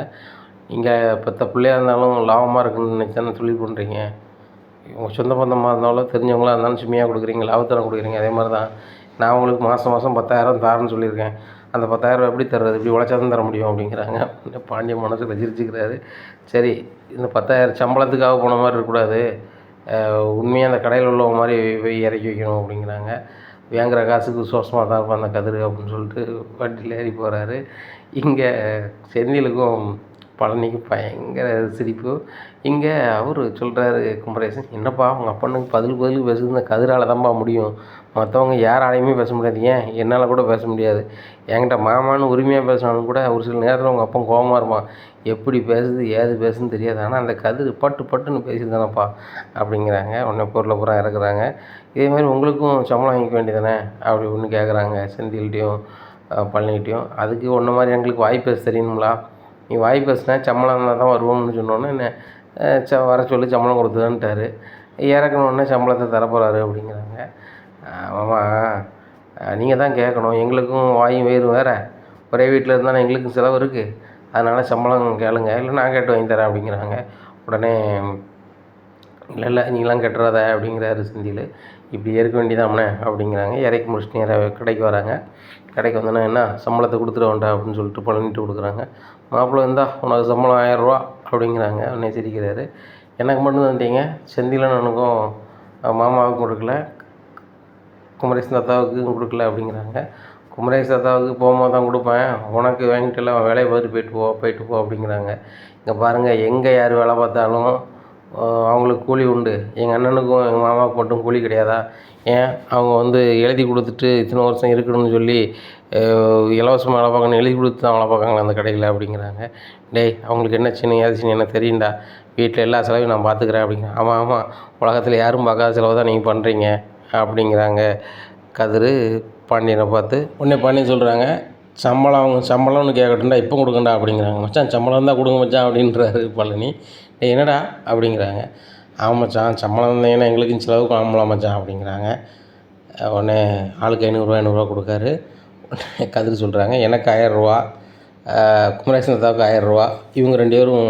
நீங்கள் பெற்ற பிள்ளையாக இருந்தாலும் லாபமாக இருக்குன்னு நினச்சி தானே தொழில் பண்ணுறீங்க, உங்கள் சொந்த பந்தமாக இருந்தாலும் தெரிஞ்சவங்களாக இருந்தாலும் சும்மையாக கொடுக்குறீங்க, லாபத்தில் கொடுக்குறீங்க. அதே மாதிரி தான் நான் உங்களுக்கு மாதம் 10,000 தரேன்னு சொல்லியிருக்கேன், அந்த 10,000 எப்படி தர்றது, இப்படி உழைச்சா தான் தர முடியும் அப்படிங்கிறாங்க. பாண்டியன் மனசில் சிரிச்சுக்கிறாரு. சரி, இந்த 10,000 சம்பளத்துக்காக போன மாதிரி இருக்கக்கூடாது, உண்மையாக அந்த கடையில் உள்ளவங்க மாதிரி போய் இறக்கி வைக்கணும் அப்படிங்கிறாங்க. வாங்குகிற காசுக்கு விசுவாசமாக தான் இருப்பான் அந்த கதிர் அப்படின்னு சொல்லிட்டு வண்டியில் ஏறி போகிறாரு. இங்கே செந்திலுக்கும் பழனிக்கு பயங்கர சிரிப்பு. இங்கே அவர் சொல்கிறாரு குமரேசன், என்னப்பா உங்கள் அப்பனுக்கு பதில் பேசுறது இந்த கதிரால் தான்ப்பா முடியும், மற்றவங்க யாராலையுமே பேச முடியாது, ஏன் என்னால் கூட பேச முடியாது, என்கிட்ட மாமான்னு உரிமையாக பேசினாலும் கூட ஒரு சில நேரத்தில் உங்கள் அப்பன் கோபமாக இருப்பான், எப்படி பேசுது ஏது பேசுன்னு தெரியாது, ஆனால் அந்த கதிர் பட்டுன்னு பேசியிருந்தானப்பா அப்படிங்கிறாங்க. உடனே பொருளை பூரா இறக்குறாங்க. இதே மாதிரி உங்களுக்கும் சம்பளம் வாங்கிக்க வேண்டியது தானே அப்படி ஒன்று கேட்குறாங்க செந்தில்கிட்டையும் பழனிகிட்டையும். அதுக்கு ஒன்றை மாதிரி எங்களுக்கு வாய் பேச தெரியணுங்களா, நீ வாய் பேசுனா சம்பளம் இருந்தால் தான் வருவோம்னு சொன்னோன்னே வர சொல்லி சம்பளம் கொடுத்துதான்ட்டாரு. இறக்கணுன்னே சம்பளத்தை தரப்போகிறாரு அப்படிங்கிறாங்க. ஆமாம், நீங்கள் தான் கேட்கணும், எங்களுக்கும் வாயும் வயிறும் வேறு, ஒரே வீட்டில் இருந்தாலும் எங்களுக்கும் செலவு இருக்குது, அதனால் சம்பளம் கேளுங்க, இல்லை நான் கேட்டு வாங்கி தரேன் அப்படிங்கிறாங்க. உடனே இல்லை நீங்களாம் கட்டுறத அப்படிங்கிறாரு செந்தில். இப்படி இருக்க வேண்டியதாம்ண்ணே அப்படிங்கிறாங்க. இறக்கி முடிச்சுட்டு நேராக கடைக்கு வராங்க. கடைக்கு வந்தோன்னா என்ன சம்பளத்தை கொடுத்துட்டு வேண்டாம் அப்படின்னு சொல்லிட்டு பழனிட்டு கொடுக்குறாங்க. மாப்பிள்ளை இருந்தா உனக்கு சம்பளம் 1000 அப்படிங்கிறாங்க. உடனே சிரிக்கிறாரு. எனக்கு மட்டும் தந்தீங்க, செந்திலனுக்கும் மாமாவுக்கும் கொடுக்கல, குமரேசன் தாத்தாவுக்கும் கொடுக்கல அப்படிங்கிறாங்க. குமரேசன் தாத்தாவுக்கு போகும்போது தான் கொடுப்பேன், உனக்கு வாங்கிட்டு எல்லாம் வேலையை பார்த்துட்டு போயிட்டு போ அப்படிங்கிறாங்க. இங்கே பாருங்கள், எங்கே யார் வேலை பார்த்தாலும் அவங்களுக்கு கூலி உண்டு. எங்கள் அண்ணனுக்கும் எங்கள் மாமாவுக்கு மட்டும் கூலி கிடையாதா? ஏன் அவங்க எழுதி கொடுத்துட்டு இத்தனை வருஷம் இருக்கணும்னு சொல்லி இலவசமாக வேலை பார்க்கணும் எழுதி கொடுத்து தான் வேலை பார்க்காங்களா அந்த கடையில் அப்படிங்கிறாங்க. டேய், அவங்களுக்கு என்ன சின்ன ஏது சின்ன எனக்கு தெரியும்டா, வீட்டில் எல்லா செலவையும் நான் பார்த்துக்கிறேன் அப்படிங்கிறேன். ஆமாம், உலகத்தில் யாரும் பார்க்காத செலவு தான் நீங்கள் பண்ணுறீங்க அப்படிங்கிறாங்க கதிர் பாண்டியனை பார்த்து. உடனே பாண்டியன் சொல்கிறாங்க, சம்பளம்னு கேட்கட்டும்டா, இப்போ கொடுக்கண்டா அப்படிங்கிறாங்க. மச்சான் சம்பளம் தான் கொடுங்க மச்சான் அப்படின்றாரு பழனி. என்னடா அப்படிங்கிறாங்க. ஆமாம் மச்சான், சம்பளம் இருந்தீங்கன்னா எங்களுக்கும் செலவுக்கு ஆகலாம் மச்சான் அப்படிங்கிறாங்க. உடனே ஆளுக்கு 500 கொடுக்காரு. உடனே கதிர் சொல்கிறாங்க, எனக்கு 1000 குமரேசன் தாத்தாவுக்கு 1000, இவங்க 2 பேரும்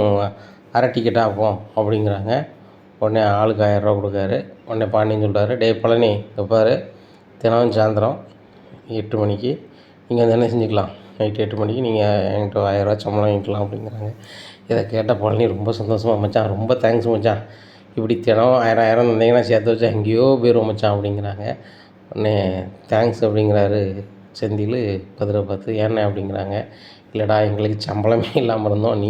அரை டிக்கெட் ஆகும் அப்படிங்கிறாங்க. உடனே ஆளுக்கு 1000 கொடுக்காரு. உடனே பாண்டியன் சொல்கிறாரு, டே பழனி, இங்கே பாரு, தினமும் சாயந்தரம் 8 மணிக்கு நீங்கள் வந்து என்ன செஞ்சுக்கலாம், நைட்டு 8 மணிக்கு நீங்கள் என்கிட்ட 1000 சம்பளம் வாங்கிக்கலாம் அப்படிங்கிறாங்க. இதை கேட்ட பழனி ரொம்ப சந்தோஷமாக, மச்சான் ரொம்ப தேங்க்ஸ் மச்சான், இப்படி தினம் 1000 தந்தீங்கன்னா சேர்த்து வச்சா எங்கேயோ போயிடுவோம் மச்சான் அப்படிங்கிறாங்க. உடனே தேங்க்ஸ் அப்படிங்கிறாரு செந்தில் கதிரை பார்த்து. ஏண்ணே அப்படிங்கிறாங்க. இல்லைடா, எங்களுக்கு சம்பளமே இல்லாமல் இருந்தோம், நீ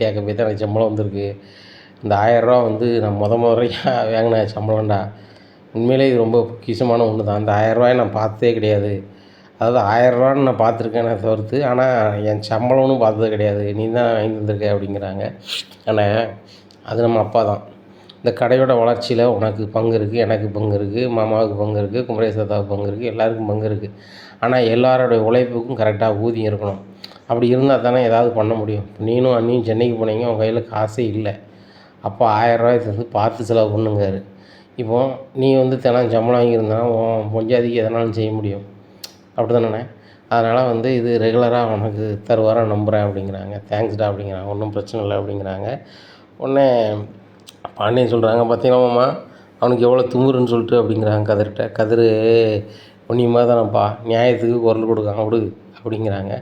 கேட்க போய் தான் எனக்கு சம்பளம் வந்திருக்கு. இந்த 1000 நான் முறையாக வாங்கின சம்பளம்டா. உண்மையிலே இது ரொம்ப பொக்கிஷமான ஒன்று தான். அந்த 1000 நான் பார்த்ததே கிடையாது. அதாவது 1000 நான் பார்த்துருக்கேனே தவிர்த்து, ஆனால் என் சம்பளம்னு பார்த்தது கிடையாது. நீ தான் வாங்கி தந்திருக்க அப்படிங்கிறாங்க. ஆனால் அது நம்ம அப்பா தான். இந்த கடையோட வளர்ச்சியில் உனக்கு பங்கு இருக்குது, எனக்கு பங்கு இருக்குது, மாமாவுக்கு பங்கு இருக்குது, குமரேச தாத்தாவுக்கு பங்கு இருக்குது, எல்லாருக்கும் பங்கு இருக்குது. ஆனால் எல்லாரோடைய உழைப்புக்கும் கரெக்டாக ஊதியம் இருக்கணும். அப்படி இருந்தால் தானே ஏதாவது பண்ண முடியும். நீனும் அண்ணியும் சென்னைக்கு போனீங்க, உங்கள் கையில் காசே இல்லை, அப்போ 1000 தந்து பார்த்து செலவு பண்ணுங்காரு. இப்போது நீ தினம் சம்பளம் வாங்கியிருந்தா உன் பொஞ்சாதிக்கு எதனாலும் செய்ய முடியும், அப்படி தானே? அதனால் இது ரெகுலராக உனக்கு தருவார நம்புகிறேன் அப்படிங்கிறாங்க. தேங்க்ஸ்டா அப்படிங்கிறாங்க. ஒன்றும் பிரச்சனை இல்லை அப்படிங்கிறாங்க. உடனே பாண்டியன் சொல்கிறாங்க, பார்த்தீங்களா மாமா, அவனுக்கு எவ்வளோ துமுறுன்னு சொல்லிட்டு அப்படிங்கிறாங்க கதிர்கிட்ட. கதிர் ஒன்றியமாக தானப்பா, நியாயத்துக்கு குரல் கொடுக்காங்க விடு அப்படிங்கிறாங்க.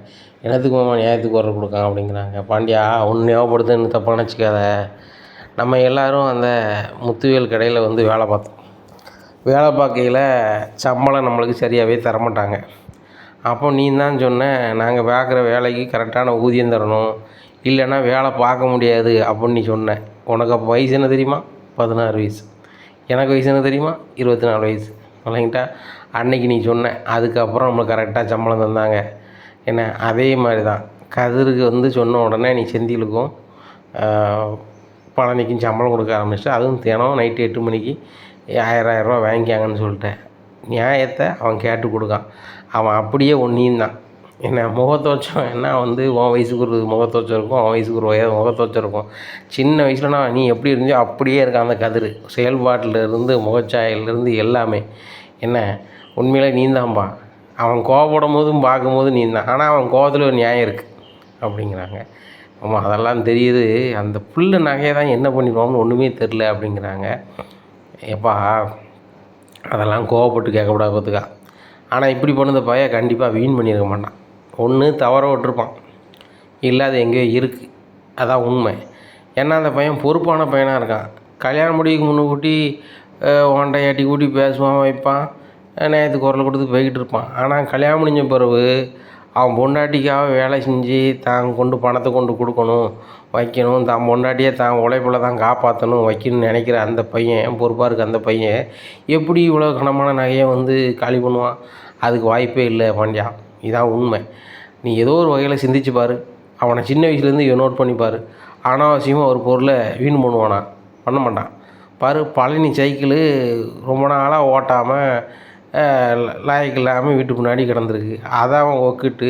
என்னத்துக்கு மாமா நியாயத்துக்கு குரல் கொடுக்காங்க அப்படிங்கிறாங்க. பாண்டியா, ஒன்று ஞாபகப்படுத்துன்னு தப்பாக நினச்சிக்காத, நம்ம எல்லோரும் அந்த முத்துவேல் கடையில் வேலை பார்த்தோம். வேலை பார்க்கையில் சம்பளம் நம்மளுக்கு சரியாகவே தரமாட்டாங்க. அப்போ நீ தான் சொன்ன, நாங்கள் பார்க்குற வேலைக்கு கரெக்டான ஊதியம் தரணும், இல்லைன்னா வேலை பார்க்க முடியாது அப்படின்னு நீ சொன்ன. உனக்கு அப்போ வயசு என்ன தெரியுமா? 16 வயசு. எனக்கு வயசு என்ன தெரியுமா? 24 வயசு. இல்லைங்கிட்டா அன்னைக்கு நீ சொன்ன, அதுக்கப்புறம் நம்மளுக்கு கரெக்டாக சம்பளம் தந்தாங்க. என்ன அதே மாதிரி தான் கதிருக்கு சொன்ன உடனே நீ செந்திலுக்கும் பழனிக்கும் சம்பளம் கொடுக்க ஆரம்பிச்சிட்டு, அதுவும் தினம் நைட்டு 8 மணிக்கு 1000 வாங்கிக்காங்கன்னு சொல்லிட்டேன். நியாயத்தை அவன் கேட்டு கொடுக்கான். அவன் அப்படியே ஒன்றியும் தான். என்ன முகத்தோச்சம் என்ன உன் வயசுக்கு ஒரு முகத்தோச்சம் இருக்கும், அவன் வயசுக்கு ஒரு முகத்தோச்சம் இருக்கும். சின்ன வயசுலனா நீ எப்படி இருந்தியோ அப்படியே இருக்கான் அந்த கதிர். செயல்பாட்டிலேருந்து முகச்சாயிலிருந்து எல்லாமே. என்ன உண்மையிலே நீந்தான்பா. அவன் கோவப்படும் போதும் பார்க்கும்போது நீந்தான். ஆனால் அவன் கோவத்தில் ஒரு நியாயம் இருக்குது அப்படிங்கிறாங்க. ஆமாம், அதெல்லாம் தெரியுது. அந்த புள்ள நகையை தான் என்ன பண்ணிடுவோம்னு ஒன்றுமே தெரில அப்படிங்கிறாங்க. எப்பா, அதெல்லாம் கோவப்பட்டு கேட்கக்கூடாது பார்த்துக்கா. ஆனால் இப்படி பண்ணுற பையன் கண்டிப்பாக வீண் பண்ணியிருக்க மாட்டான். ஒன்று தவற விட்டுருப்பான், இல்லை அது எங்கேயோ இருக்குது, அதான் உண்மை. ஏன்னா அந்த பையன் பொறுப்பான பையனாக இருக்கான். கல்யாணம் முடிவுக்கு முன்னுக்கூட்டி ஒண்டையாட்டி கூட்டி பேசுவான், வைப்பான், நேரத்துக்கு குரல் கொடுத்து போய்கிட்டு இருப்பான். ஆனால் கல்யாணம் முடிஞ்ச பிறகு அவன் பொண்டாட்டிக்காக வேலை செஞ்சு தான் பணத்தை கொண்டு கொடுக்கணும், வைக்கணும், தான் பொண்டாட்டியை தான் உழைப்பில் தான் காப்பாற்றணும், வைக்கணும்னு நினைக்கிற அந்த பையன், பொறுப்பாக இருக்க அந்த பையன் எப்படி இவ்வளோ கனமான நகையை காலி பண்ணுவான்? அதுக்கு வாய்ப்பே இல்லை பாண்டியா. இதான் உண்மை. நீ ஏதோ ஒரு வகையில் சிந்திச்சு பாரு. அவனை சின்ன வயசுலேருந்து நோட் பண்ணிப்பார். அனாவசியமாக ஒரு பொருளை வீண் பண்ணுவானா? பண்ண மாட்டான். பாரு, பழனி சைக்கிளு ரொம்ப நாளாக ஓட்டாமல் லாய்க்கு இல்லாமல் வீட்டுக்கு முன்னாடி கிடந்திருக்கு. அதை அவன் ஒக்கிட்டு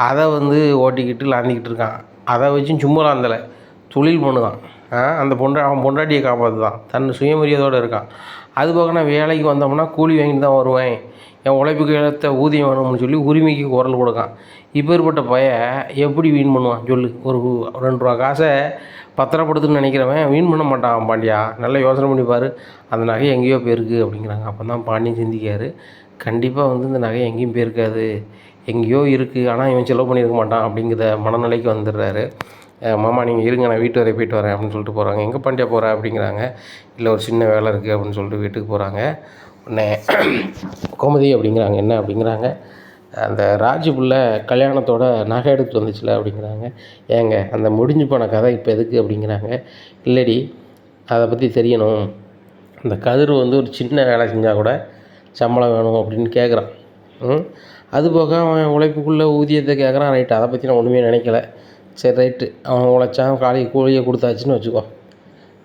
அதை ஓட்டிக்கிட்டு லாந்திக்கிட்டு இருக்கான். அதை வச்சும் சும்மா லாந்தலை, தொழில் பண்ணுதான். அந்த அவன் பொண்டாட்டியை காப்பாற்றுதான், தன் சுயமரியாதையோடு இருக்கான். அது போக நான் வேலைக்கு வந்தோம்னா கூலி வாங்கிட்டு தான் வருவேன், என் உழைப்புக்கு ஏற்ற ஊதியம் வேணும்னு சொல்லி உரிமைக்கு குரல் கொடுக்கான். இப்பேற்பட்ட பையன் எப்படி வீண் பண்ணுவான் சொல்லு? ஒரு ரூ. 2 காசை பத்திரப்படுத்துன்னு நினைக்கிறவன் வீண் பண்ண மாட்டான் பாண்டியா. நல்லா யோசனை பண்ணி பாரு. அந்த நகை எங்கேயோ போயிருக்கு அப்படிங்கிறாங்க. அப்போ தான் பாண்டியன் சிந்திக்காரு, கண்டிப்பாக வந்து இந்த நகை எங்கேயும் போயிருக்காது, எங்கேயோ இருக்குது, ஆனால் இவன் செலவு பண்ணியிருக்க மாட்டான் அப்படிங்கிற மனநிலைக்கு வந்துடுறாரு. மாமா நீங்கள் இருங்க, நான் வீட்டு வரை போயிட்டு வரேன் அப்படின்னு சொல்லிட்டு போகிறாங்க. எங்கே பாண்டியா போகிற அப்படிங்கிறாங்க. இல்லை ஒரு சின்ன வேலை இருக்குது அப்படின்னு சொல்லிட்டு வீட்டுக்கு போகிறாங்க. உடனே கோமதி அப்படிங்கிறாங்க. என்ன அப்படிங்கிறாங்க, அந்த ராஜு புள்ள கல்யாணத்தோட நகை எடுத்து வந்துச்சுல அப்படிங்கிறாங்க. ஏங்க அந்த முடிஞ்சு போன கதை இப்போ எதுக்கு அப்படிங்கிறாங்க. இல்லடி அதை பற்றி தெரியணும், அந்த கதிர் வந்து ஒரு சின்ன வேலை செஞ்சால் கூட சம்பளம் வேணும் அப்படின்னு கேட்குறான். அது போக அவன் உழைப்புக்குள்ளே ஊதியத்தை கேட்குறான். ரைட்டு, அதை பற்றி நான் ஒன்றுமே நினைக்கல. சரி ரைட்டு, அவன் உழைச்சான், கூலியை கொடுத்தாச்சுன்னு வச்சுக்கோ.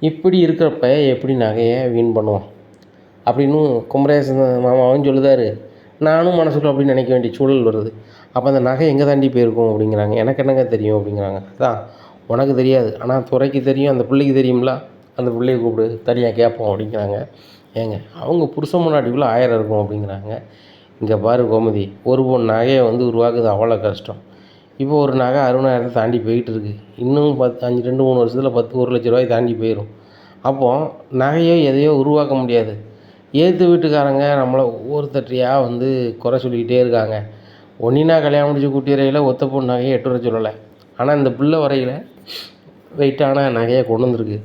இப்படி இருக்கிறப்ப எப்படி நகையை வீண் பண்ணுவான் அப்படின்னு குமரேசன் மாமாவும் சொல்லுதாரு. நானும் மனசுக்குள்ள அப்படின்னு நினைக்க வேண்டிய சூழல் வருது. அப்போ அந்த நகை எங்கே தாண்டி போயிருக்கும் அப்படிங்கிறாங்க. எனக்கு என்னங்க தெரியும் அப்படிங்கிறாங்க. அதான் உனக்கு தெரியாது, ஆனால் துறைக்கு தெரியும், அந்த பிள்ளைக்கு தெரியும்ல, அந்த பிள்ளையை கூப்பிடு தனியாக கேட்போம் அப்படிங்கிறாங்க. ஏங்க அவங்க புருஷன் முன்னாடிக்குள்ளே 1000 இருக்கும் அப்படிங்கிறாங்க. இங்கே பாரு கோமதி, ஒரு பொண்ணு நகையை வந்து உருவாக்குது அவ்வளோ கஷ்டம். இப்போ ஒரு நகை 60,000 தாண்டி போயிட்டு இருக்குது. இன்னும் 2-3 வருஷத்தில் 1 லட்ச ரூபாய் தாண்டி போயிடும். அப்போது நகையோ எதையோ உருவாக்க முடியாது. ஏற்று வீட்டுக்காரங்க நம்மளை ஒவ்வொருத்தட்டையாக வந்து குறை சொல்லிக்கிட்டே இருக்காங்க. ஒன்றினா கல்யாணம் முடிச்சு கூட்டிறையில் ஒத்த பொண்ணு நகையை 8 வர சொல்லலை, ஆனால் இந்த பிள்ளை வரையில் வெயிட்டான நகையை கொண்டு வந்திருக்கு.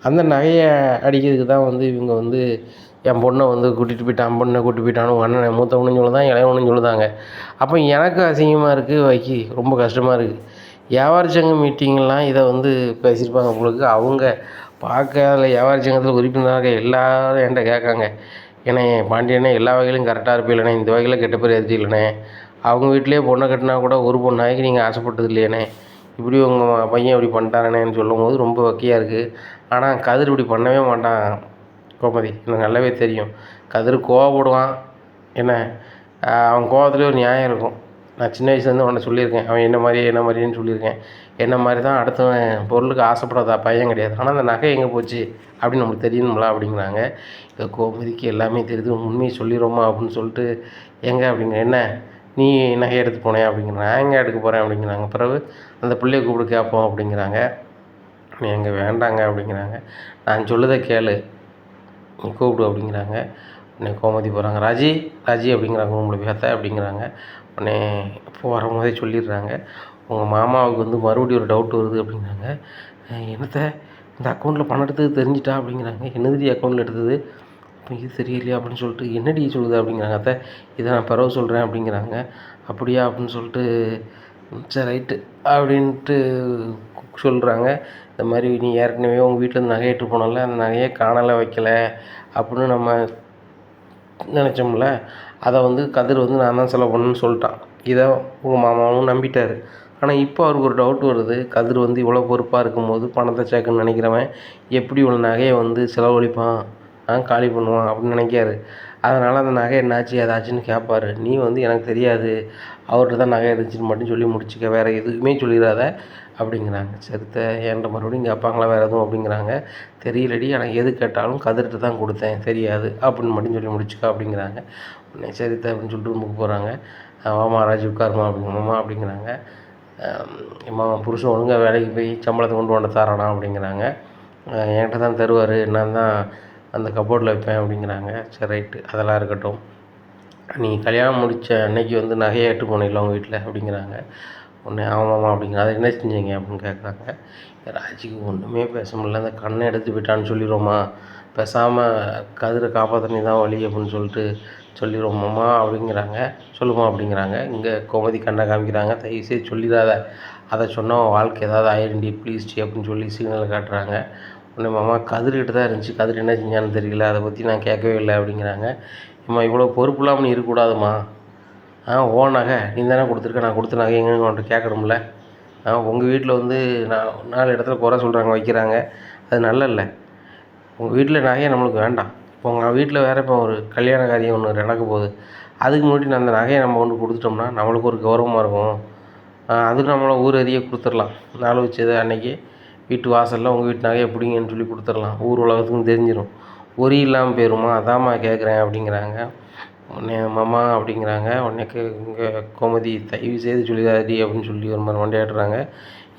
அந்த நகையை அடிக்கிறதுக்கு தான் வந்து இவங்க வந்து என் பொண்ணை வந்து கூட்டிகிட்டு போயிட்டான், பொண்ணை கூட்டிட்டு போயிட்டானு அண்ணனை மூத்தவனும் சொல்லுதான், இளையவனும் சொல்லுதாங்க. அப்போ எனக்கு அசிங்கமாக இருக்குது, வைக்கி ரொம்ப கஷ்டமாக இருக்குது. வியாபாரி சங்க மீட்டிங்கெலாம் இதை வந்து பேசியிருப்பாங்க உங்களுக்கு. அவங்க பார்க்க அதில் வியாபாரி சங்கத்தில் உறுப்பினராக எல்லோரும் என்கிட்ட கேட்காங்க, ஏன்னா பாண்டியனே எல்லா வகையிலும் கரெக்டாக இருப்பீங்களே, இந்த வகையில் கெட்ட பேர் எதுவும் இல்லைண்ணே, அவங்க வீட்டிலே பொண்ணை கட்டினா கூட ஒரு பொண்ணாக்கி நீங்கள் ஆசைப்பட்டது இல்லையேண்ணே, இப்படி உங்கள் பையன் இப்படி பண்ணிட்டானேன்னு சொல்லும் போது ரொம்ப வக்கையாக இருக்குது. ஆனால் கதிர் இப்படி பண்ணவே மாட்டான் கோமதி, எனக்கு நல்லாவே தெரியும். கதிர் கோவப்படுவான், என்ன அவன் கோவத்துலேயே ஒரு நியாயம் இருக்கும். நான் சின்ன வயசுலேருந்து அவனை சொல்லியிருக்கேன், அவன் என்ன மாதிரின்னு சொல்லியிருக்கேன். என்ன மாதிரி தான் அடுத்தவன் பொருளுக்கு ஆசைப்படாத பையன் கிடையாது. ஆனால் அந்த நகை எங்கே போச்சு அப்படின்னு நம்மளுக்கு தெரியணும்ல அப்படிங்கிறாங்க. இந்த கோமதிக்கு எல்லாமே தெரியுது, உண்மையை சொல்லிடுவோமா அப்படின்னு சொல்லிட்டு, எங்கே அப்படிங்க, என்ன நீ நகை எடுத்து போனேன் அப்படிங்கிறாங்க. நான் எங்கே எடுக்க போகிறேன் அப்படிங்கிறாங்க. பிறகு அந்த பிள்ளையை கூப்பிட்டு கேட்போம் அப்படிங்கிறாங்க. நீ எங்கே வேண்டாங்க அப்படிங்கிறாங்க. நான் சொல்லுதை கேளு, நீ கூப்பிடு அப்படிங்கிறாங்க. உடனே கோமதி போகிறாங்க. ராஜி அப்படிங்கிறாங்க, உங்களை பேச அப்படிங்கிறாங்க. உடனே இப்போ வரும்போதே சொல்லிடுறாங்க, உங்கள் மாமாவுக்கு வந்து மறுபடியும் ஒரு டவுட் வருது அப்படிங்கிறாங்க. என்னத்தை இந்த அக்கௌண்ட்டில் பணம் எடுத்தது தெரிஞ்சிட்டா அப்படிங்கிறாங்க. என்னதுடி அக்கௌண்ட்டில் எடுத்தது, இப்போ இது தெரியலையா அப்படின்னு சொல்லிட்டு, என்னடி சொல்லுது அப்படிங்கிறாங்க. அத்தை இதை நான் பிறகு சொல்கிறேன் அப்படிங்கிறாங்க. அப்படியா அப்படின்னு சொல்லிட்டு, சரி ரைட்டு அப்படின்ட்டு சொல்கிறாங்க. இந்த மாதிரி நீ ஏற்கனவே உங்கள் வீட்டிலேருந்து நகை எடுத்து போனல, அந்த நகையை காணலை வைக்கலை அப்படின்னு நம்ம நினச்சோம்ல, அதை வந்து கதிர் வந்து நான் தான் செலவு பண்ணணும்னு சொல்லிட்டான். இதை உங்கள் மாமாவும் நம்பிட்டார். ஆனால் இப்போ அவருக்கு ஒரு டவுட் வருது, கதிர் வந்து இவ்வளோ பொறுப்பாக இருக்கும்போது பணத்தை சேர்க்கணும்னு நினைக்கிறவன் எப்படி இவ்வளோ நகையை வந்து செலவழிப்பான், காலி பண்ணுவான் அப்படின்னு நினைக்காரு. அதனால் அந்த நகை என்னாச்சு ஏதாச்சுன்னு கேட்பார். நீ வந்து எனக்கு தெரியாது, அவர்கிட்ட தான் நகை இருந்துச்சுன்னு மட்டும் சொல்லி முடிச்சுக்க, வேறு எதுவுமே சொல்லிடாத அப்படிங்கிறாங்க. சரித்த என்கிட்ட மறுபடியும் கேட்பாங்களா வேறு எதுவும் அப்படிங்கிறாங்க. தெரியலடி, ஆனால் எது கேட்டாலும் கதிர்கிட்ட தான் கொடுத்தேன், தெரியாது அப்படின்னு மட்டும் சொல்லி முடிச்சுக்க அப்படிங்கிறாங்க. உடனே சரித்த அப்படின்னு சொல்லிட்டு ரூமுக்கு போகிறாங்க. மாமா ராஜி உட்காருமா அப்படிங்கம்மா அப்படிங்கிறாங்க. மாமா புருஷன் ஒழுங்காக வேலைக்கு போய் சம்பளத்தை கொண்டு வந்து தரானா அப்படிங்கிறாங்க. என்கிட்ட தான் தருவார், நான் தான் அந்த கபோர்டில் வைப்பேன் அப்படிங்கிறாங்க. சரி ரைட்டு, அதெல்லாம் இருக்கட்டும். நீ கல்யாணம் முடித்த அன்னைக்கு வந்து நகையை எட்டு போனீங்களா உங்கள் வீட்டில் அப்படிங்கிறாங்க. உடனே ஆமாம்மா அப்படிங்கிற, அதை என்ன செஞ்சீங்க அப்படின்னு கேட்குறாங்க. ராஜிக்கு ஒன்றுமே பேச முடியல. அந்த கண்ணை எடுத்து போயிட்டான்னு சொல்லிடுவோமா, பேசாமல் கதிரை காப்பாற்றனி தான் வழி அப்படின்னு சொல்லிட்டு சொல்லிடுவோமாம்மா அப்படிங்கிறாங்க. சொல்லுமா அப்படிங்கிறாங்க. இங்கே கோமதி கண்ணை காமிக்கிறாங்க. தயவுசெய்து சொல்லிடாத, அதை சொன்னால் வாழ்க்கை ஏதாவது ஆயிரண்டி ப்ளீஸ்டி அப்படின்னு சொல்லி சிக்னல் காட்டுறாங்க. உடனே மாமா கதிர்கிட்ட தான் இருந்துச்சு, கதிர் என்ன செஞ்சான்னு தெரியல, அதை பற்றி நான் கேட்கவே இல்லை அப்படிங்கிறாங்க. அம்மா இவ்வளோ பொறுப்பு இல்லாமல் நீ இருக்கக்கூடாதும்மா, ஓ நகை நீ தானே கொடுத்துருக்க, நான் கொடுத்த நகை எங்கன்னு உன்கிட்ட கேட்கணும்ல. உங்கள் வீட்டில் வந்து நான் 4 இடத்துல குறை சொல்கிறாங்க, வைக்கிறாங்க, அது நல்ல இல்லை. உங்கள் வீட்டில் நகையை நம்மளுக்கு வேண்டாம். இப்போ உங்கள் வீட்டில் வேறு இப்போ ஒரு கல்யாண காரியம் ஒன்று நடக்க போகுது, அதுக்கு முன்னாடி அந்த நகையை நம்ம கொண்டு கொடுத்துட்டோம்னா நம்மளுக்கு ஒரு கௌரவமாக இருக்கும். அதுக்கு நம்மளை ஊர் அறிய கொடுத்துடலாம். நாள் வச்சது அன்றைக்கி வீட்டு வாசலில் உங்கள் வீட்டு நகையை பிடிங்கன்னு சொல்லி கொடுத்துடலாம், ஊர் உலகத்துக்கும் தெரிஞ்சிடும், ஒரி இல்லாமல் போயிடுமா, அதாம்மா கேட்குறேன் அப்படிங்கிறாங்க. உடனே மாமா அப்படிங்கிறாங்க. உடனே இங்கே கோமதி தயவு செய்து சொல்லிடாதடி அப்படின்னு சொல்லி ஒரு மாதிரி மண்டையாடுறாங்க.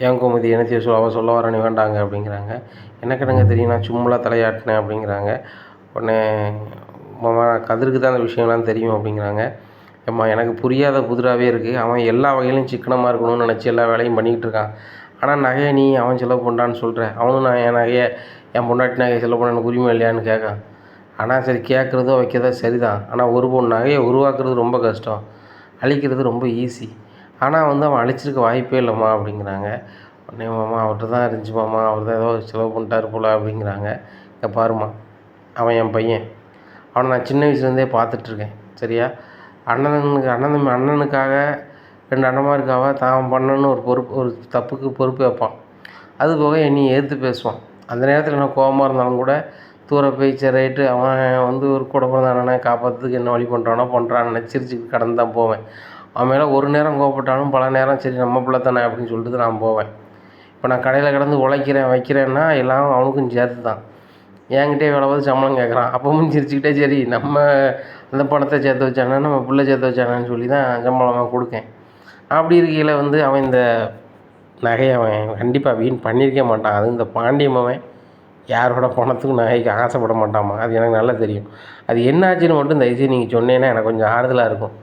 ஏன் கோமதி என்னத்தையும் அவள் சொல்ல வர நீ வேண்டாங்க அப்படிங்கிறாங்க. எனக்கு என்னங்க தெரியும், நான் சும்மாலாம் தலையாட்டினேன் அப்படிங்கிறாங்க. உடனே மாமா கதிருக்கு தான் அந்த விஷயம்லாம் தெரியும் அப்படிங்கிறாங்க. ஏம்மா எனக்கு புரியாத புதிராகவே இருக்குது. அவன் எல்லா வகையிலும் சிக்கனமாக இருக்கணும்னு நினச்சி எல்லா வேலையும் பண்ணிக்கிட்டு இருக்கான். ஆனால் நகையை நீ அவன் செலவு பண்ணுறான்னு சொல்கிற. அவனும் நான் என் நகையை என் பொண்டாட்டி நகையை செலவு பண்ண எனக்கு உரிமை இல்லையான்னு கேட்கான். ஆனால் சரி, கேட்குறதோ வைக்கிறதோ சரிதான். ஆனால் ஒரு பொண்ணு நகையை உருவாக்குறது ரொம்ப கஷ்டம், அழிக்கிறது ரொம்ப ஈஸி. ஆனால் அவன் அழிச்சிருக்க வாய்ப்பே இல்லைம்மா அப்படிங்கிறாங்க. உடனே மாமா அவர்கிட்ட தான் இருந்துச்சு மாமா, அவர் தான் ஏதோ செலவு பண்ணிட்டார் போல் அப்படிங்கிறாங்க. இங்கே பாருமா, அவன் என் பையன். அவனை நான் சின்ன வயசுலேருந்தே பார்த்துட்ருக்கேன் சரியா. அண்ணனுக்காக 2 அண்ணன்மாருக்காக தான் பண்ணணுன்னு ஒரு தப்புக்கு பொறுப்பு வைப்பான். அதுபோக என்னையை எதிர்த்து பேசுவான். அந்த நேரத்தில் நான் கோபமாக இருந்தாலும் கூட தூர போய் சரி ரைட்டு, அவன் ஒரு கூட பிறந்த அண்ணனை காப்பாற்றுறதுக்கு என்ன வழி பண்ணுறான்னு சிரிச்சுக்கிட்டு கடந்து தான் போவேன். அவன் மேலே ஒரு நேரம் கோவப்பட்டாலும் பல நேரம் சரி நம்ம பிள்ளை தானே அப்படின்னு சொல்லிட்டு நான் போவேன். இப்போ நான் கடையில் கிடந்து உழைக்கிறேன் வைக்கிறேன்னா எல்லாம் அவனுக்கும் சேர்த்து தான். என்கிட்டே வேலை பார்த்து சம்பளம் கேட்குறான். அப்பவும் சிரிச்சுக்கிட்டே சரி நம்ம அந்த பணத்தை சேர்த்து வச்சானே நம்ம பிள்ளை சேர்த்து வச்சானேன்னு சொல்லி தான் சம்பளமாக கொடுக்கேன். அப்படி இருக்கையில் அவன் இந்த நகையை அவன் கண்டிப்பாக வீண் பண்ணியிருக்க மாட்டான். அது இந்த பாண்டியம்மன் யாரோட பணத்துக்கும் நகைக்கு ஆசைப்பட மாட்டாமா, அது எனக்கு நல்லா தெரியும். அது என்னாச்சுன்னு மட்டும் தயவுசெய்து நீங்கள் சொன்னீங்கன்னா எனக்கு கொஞ்சம் ஆறுதலாக இருக்கும்.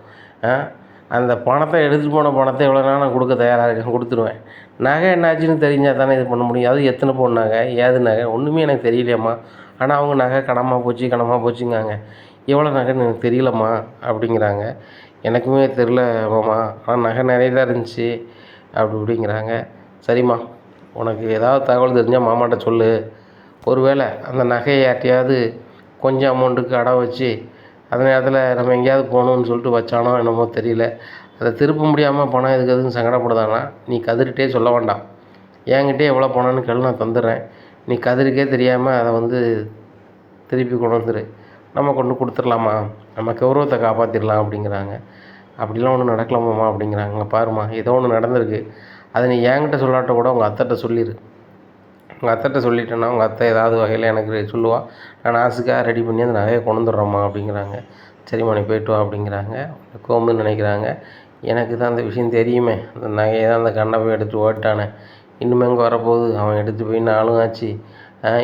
அந்த பணத்தை எடுத்துகிட்டு போன பணத்தை எவ்வளோ நாள் நான் கொடுக்க தயாராக இருக்கேன், கொடுத்துருவேன். நகை என்னாச்சுன்னு தெரிஞ்சால் தானே இது பண்ண முடியும். அது எத்தனை பவுன் நகை, ஏது நகை ஒன்றுமே எனக்கு தெரியலையம்மா. ஆனால் அவங்க நகை கனமாக போச்சுங்காங்க. எவ்வளோ நகைன்னு எனக்கு தெரியலம்மா அப்படிங்கிறாங்க. எனக்குமே தெரில மாமா, ஆனால் நகை நிறைய தான் இருந்துச்சு இப்படிங்கிறாங்க. சரிம்மா, உனக்கு ஏதாவது தகவல் தெரிஞ்சால் மாமாட்ட சொல்லு. ஒருவேளை அந்த நகையை யார்ட்டையாவது கொஞ்சம் அமௌண்ட்டுக்கு அடை வச்சு அந்த நேரத்தில் நம்ம எங்கேயாவது போகணுன்னு சொல்லிட்டு வச்சானோ என்னமோ தெரியல, அதை திருப்ப முடியாமல் பணம் எதுக்கும் சங்கடப்படுதானா, நீ கதிர்கிட்டே சொல்ல வேண்டாம். என்கிட்டே எவ்வளோ பணம்னு கேளு, நான் தந்துடுறேன். நீ கதிர்க்கே தெரியாமல் அதை திருப்பி கொண்டு வந்துடு, நம்ம கொண்டு கொடுத்துடலாமா, நம்ம கௌரவத்தை காப்பாற்றிடலாம் அப்படிங்கிறாங்க. அப்படிலாம் ஒன்றும் நடக்கலாமாம்மா அப்படிங்கிறாங்க. அங்கே பாருமா, ஏதோ ஒன்று நடந்திருக்கு, அதை நீ என்கிட்ட சொல்லாட்ட கூட உங்கள் அத்தைகிட்ட சொல்லிடு. உங்கள் அத்தைகிட்ட சொல்லிட்டேன்னா உங்கள் அத்தை ஏதாவது வகையில் எனக்கு சொல்லுவாள். நான் ஆசுக்காக ரெடி பண்ணி அந்த நகையை கொண்டு வந்துடுறோம்மா அப்படிங்கிறாங்க. சரிம்மா நீ போய்ட்டு வா அப்படிங்கிறாங்க. கோமுன்னு நினைக்கிறாங்க. எனக்கு தான் அந்த விஷயம் தெரியுமே, அந்த நகையை தான் அந்த கண்ணை போய் எடுத்து ஓட்டானே, இன்னுமே எங்கே வரப்போகுது, அவன் எடுத்து போய் நாளும் ஆச்சு.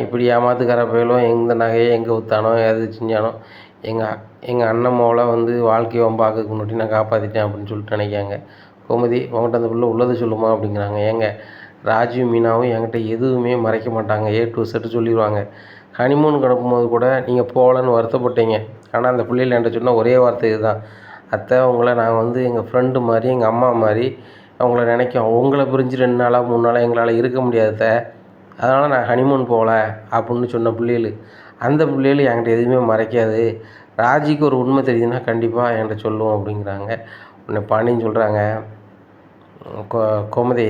இப்படி ஏமாத்துக்கார போயிலும் எந்த நகையை எங்கே விற்றானோ எது செஞ்சானோ எங்கள் அண்ணன் மோளை வாழ்க்கையை வம்பாக்கு முன்னாடி நான் காப்பாற்றிட்டேன் அப்படின்னு சொல்லிட்டு நினைக்காங்க. கோமதி, உங்கள்கிட்ட அந்த பிள்ளை உள்ளதை சொல்லுமா அப்படிங்கிறாங்க. ஏங்க, ராஜுவும் மீனாவும் என்கிட்ட எதுவுமே மறைக்க மாட்டாங்க, A to Z சொல்லிடுவாங்க. ஹனிமூன் கிடக்கும்போது கூட நீங்கள் போகலன்னு வருத்தப்பட்டீங்க. ஆனால் அந்த பிள்ளைகள் என்கிட்ட சொன்ன ஒரே வார்த்தை இதுதான், அத்தை உங்களை நான் எங்கள் ஃப்ரெண்டு மாதிரி, எங்கள் அம்மா மாதிரி அவங்கள நினைக்கும். உங்களை பிரிஞ்சு 2 நாளாக 3 நாளாக எங்களால் இருக்க முடியாத, அதனால் நான் ஹனிமூன் போகல அப்படின்னு சொன்ன பிள்ளைகள். அந்த பிள்ளைகள் என்கிட்ட எதுவுமே மறைக்காது. ராஜிக்கு ஒரு உண்மை தெரியுதுன்னா கண்டிப்பாக என்கிட்ட சொல்லுவோம் அப்படிங்கிறாங்க. உன்னை பாண்டின்னு சொல்கிறாங்க. கோமதி,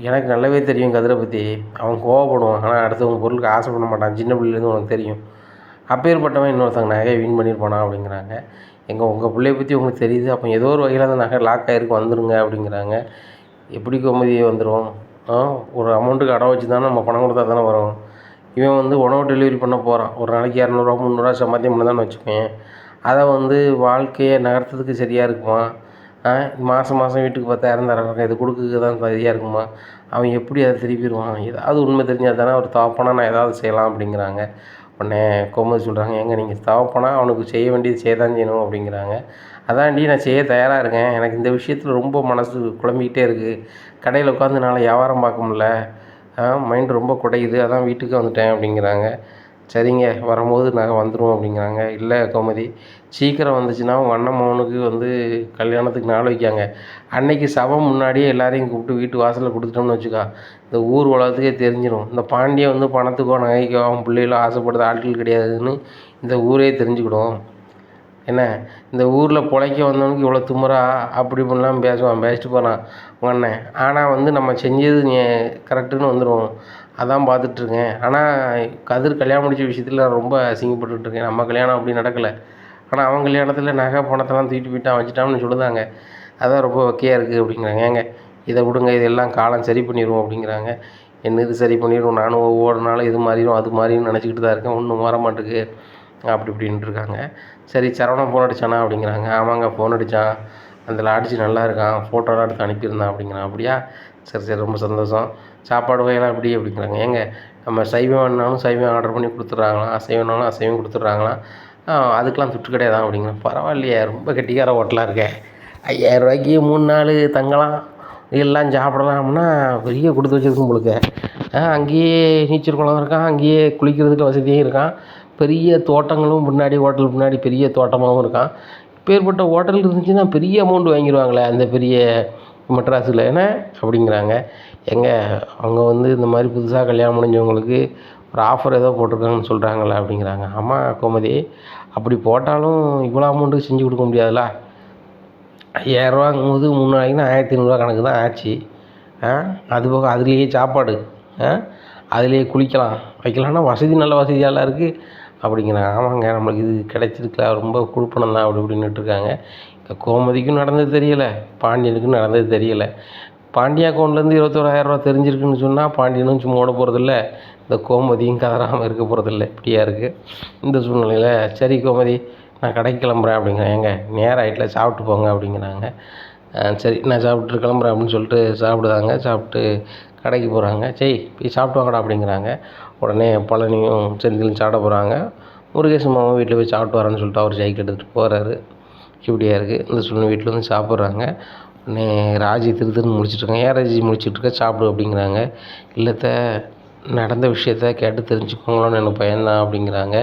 எனக்கு நல்லாவே தெரியும் கதிரை பற்றி. அவன் கோவப்படுவான், ஆனால் அடுத்தவங்க பொருளுக்கு ஆசைப்பட மாட்டான். சின்ன பிள்ளைலேருந்து உனக்கு தெரியும். அப்பேற்பட்டவன் இன்னொருத்தங்க நகையை வீண் பண்ணியிருப்பானா அப்படிங்கிறாங்க. உங்கள் பிள்ளைய பற்றி உங்களுக்கு தெரியுது, அப்போ ஏதோ ஒரு வகையில் அந்த நகை லாக் ஆகிருக்கு, வந்துடுங்க அப்படிங்கிறாங்க. எப்படி கோமதி வந்துடும்? ஒரு அமௌண்ட்டுக்கு அடை வச்சு தானே நம்ம பணம் கொடுத்தா தானே வரும். இவன் உணவு டெலிவரி பண்ண போகிறான். ஒரு நாளைக்கு 200 300 சம்பாத்தியம் பண்ண தானே வச்சுக்கேன். அதை வாழ்க்கையை நகர்த்ததுக்கு சரியாக இருக்குமா? மாதம் வீட்டுக்கு 10,000 தர்றாங்க, இது கொடுக்க தான் சரியாக இருக்குமா? அவன் எப்படி அதை திருப்பிடுவான்? ஏதாவது உண்மை தெரிஞ்சால் தானே ஒரு தகப்பனா நான் ஏதாவது செய்யலாம் அப்படிங்கிறாங்க. உடனே கோமதி சொல்கிறாங்க, ஏங்க நீங்கள் தகப்பனா அவனுக்கு செய்ய வேண்டியது செய்ய தான் செய்யணும் அப்படிங்கிறாங்க. அதான்டி நான் செய்ய தயாராக இருக்கேன். எனக்கு இந்த விஷயத்தில் ரொம்ப மனசு குழம்பிக்கிட்டே இருக்குது. கடையில் உட்காந்து என்னால் வியாபாரம் பார்க்க முடியல, மைண்டு ரொம்ப குடையுது, அதான் வீட்டுக்கு வந்துட்டேன் அப்படிங்கிறாங்க. சரிங்க, வரும்போது நகை வந்துடும் அப்படிங்கிறாங்க. இல்லை கோமதி, சீக்கிரம் வந்துச்சுன்னா உங்கள் அண்ணன் மகனுக்கு கல்யாணத்துக்கு நாள் வைக்காங்க. அன்னைக்கு சபை முன்னாடியே எல்லாரையும் கூப்பிட்டு வீட்டு வாசலில் கொடுத்துட்டோம்னு வச்சுக்கா, இந்த ஊர் உலகத்துக்கே தெரிஞ்சிடும். இந்த பாண்டியன் பணத்துக்கோ நகைக்கோ அவன் பிள்ளைகளோ ஆசைப்படுற ஆட்கள் கிடையாதுன்னு இந்த ஊரே தெரிஞ்சுக்கிடும். என்ன, இந்த ஊரில் பிழைக்க வந்தவனுக்கு இவ்வளோ திமிரா அப்படி இப்படிலாம் பேசிட்டு போகிறான் உங்கள் அண்ணன். ஆனால் நம்ம செஞ்சது நீ கரெக்டுன்னு வந்துடும், அதான் பார்த்துட்ருக்கேன். ஆனால் கதிர் கல்யாணம் முடிச்ச விஷயத்தில் நான் ரொம்ப அசிங்கப்பட்டுருக்கேன். நம்ம கல்யாணம் அப்படி நடக்கலை, ஆனால் அவன் கல்யாணத்தில் நகை பணத்தெல்லாம் தூக்கிட்டு போயிட்டான் வச்சுட்டான்னு சொல்லுதாங்க. அதான் ரொம்ப வக்கையாக இருக்குது அப்படிங்கிறாங்க. ஏங்க இதை விடுங்க, இதெல்லாம் காலம் சரி பண்ணிடுவோம் அப்படிங்கிறாங்க. என்ன இது சரி பண்ணிடுவோம், நானும் ஒவ்வொரு நாளும் இது மாறிடும் அது மாதிரின்னு நினச்சிக்கிட்டு தான் இருக்கேன், ஒன்றும் மாற மாட்டேங்குது. அப்படி இப்படின்ட்டு இருக்காங்க. சரி சரவணன் ஃபோன் அடித்தானா அப்படிங்கிறாங்க. ஆமாங்க ஃபோன் அடித்தான், அந்த லாட்ஜ் நல்லா இருக்கான், ஃபோட்டோலாம் எடுத்து அனுப்பியிருந்தான் அப்படிங்கிறான். அப்படியா, சரி சரி ரொம்ப சந்தோஷம். சாப்பாடு வகையெல்லாம் எப்படி அப்படிங்கிறாங்க. ஏங்க நம்ம சைவம் வேணுனாலும் சைவம் ஆர்டர் பண்ணி கொடுத்துட்றாங்களாம், அசைவம்னாலும் அசைவம் கொடுத்துட்றாங்களாம், அதுக்கெலாம் துட்டு கிடையாதான் அப்படிங்கிறேன். பரவாயில்லையே ரொம்ப கெட்டிக்கார ஹோட்டலாக இருக்கே, 5000 ரூபாய்க்கு 3 நாள் தங்கலாம், எல்லாம் சாப்பிடலாம்னா பெரிய கொடுத்து வச்சுருக்கும் போலுக்க. அங்கேயே நீச்சல் குளம் இருக்கான், அங்கேயே குளிக்கிறதுக்கு வசதியும் இருக்கான், பெரிய தோட்டங்களும் முன்னாடி ஹோட்டலுக்கு முன்னாடி பெரிய தோட்டமாகவும் இருக்கான். இப்பேற்பட்ட ஹோட்டல் இருந்துச்சுன்னா பெரிய அமௌண்ட் வாங்கிடுவாங்களே அந்த பெரிய மெட்ராஸில் என்ன அப்படிங்கிறாங்க. ஏங்க அவங்க வந்து இந்த மாதிரி புதுசாக கல்யாணம் முடிஞ்சவங்களுக்கு ஒரு ஆஃபர் ஏதோ போட்டிருக்காங்கன்னு சொல்கிறாங்களே அப்படிங்கிறாங்க. ஆமாம் கோமதி, அப்படி போட்டாலும் இவ்வளோ அமௌண்ட்டுக்கு செஞ்சு கொடுக்க முடியாதுல்ல. 5000 ரூபாங்கும்போது 3 நாளைக்குன்னா 1500 கணக்கு தான் ஆச்சு. அது போக அதுலேயே சாப்பாடு, அதுலேயே குளிக்கலாம் வைக்கலாம்னா வசதி நல்ல வசதியாலாம் இருக்குது அப்படிங்கிறாங்க. ஆமாங்க நம்மளுக்கு இது கிடைச்சிருக்கல, ரொம்ப குழுப்பணம் தான் அப்படி இப்படின்னுட்டு இருக்காங்க. இந்த கோமதிக்கும் நடந்தது தெரியலை, பாண்டியனுக்கும் நடந்தது தெரியலை. பாண்டியா அக்கௌண்ட்லேருந்து 21,000 ரூபா தெரிஞ்சிருக்குன்னு சொன்னால் பாண்டியனும் சும்மா ஓட போகிறதில்ல, இந்த கோமதியும் கதறாமல் இருக்க போகிறதில்ல. இப்படியா இருக்குது இந்த சூழ்நிலையில். சரி கோமதி நான் கடைக்கு கிளம்புறேன் அப்படிங்கிறேன். ஏங்க நேரம் ஆகிட்டல சாப்பிட்டு போங்க அப்படிங்கிறாங்க. சரி நான் சாப்பிட்டு கிளம்புறேன் அப்படின்னு சொல்லிட்டு சாப்பிடுதாங்க. சாப்பிட்டு கடைக்கு போகிறாங்க. சரி போய் சாப்பிட்டு வாங்கடா அப்படிங்கிறாங்க. உடனே பழனியும் செந்திலும் சாப்பிட போகிறாங்க. முருகேசன் மாமா வீட்டில் போய் சாப்பிட்டு வரேன்னு சொல்லிட்டு அவர் சைக்கிள் எடுத்துகிட்டு போகிறாரு. இப்படியா இருக்குது இந்த சூழ்நிலை. வீட்டில் வந்து சாப்பிட்றாங்க. உடனே ராஜி திருன்னு முடிச்சிட்ருக்காங்க. ஏன் ராஜி முடிச்சிட்ருக்க, சாப்பிடு அப்படிங்கிறாங்க. இல்லைத்த நடந்த விஷயத்த கேட்டு தெரிஞ்சுக்கோங்களோன்னு எனக்கு பயந்தான் அப்படிங்கிறாங்க.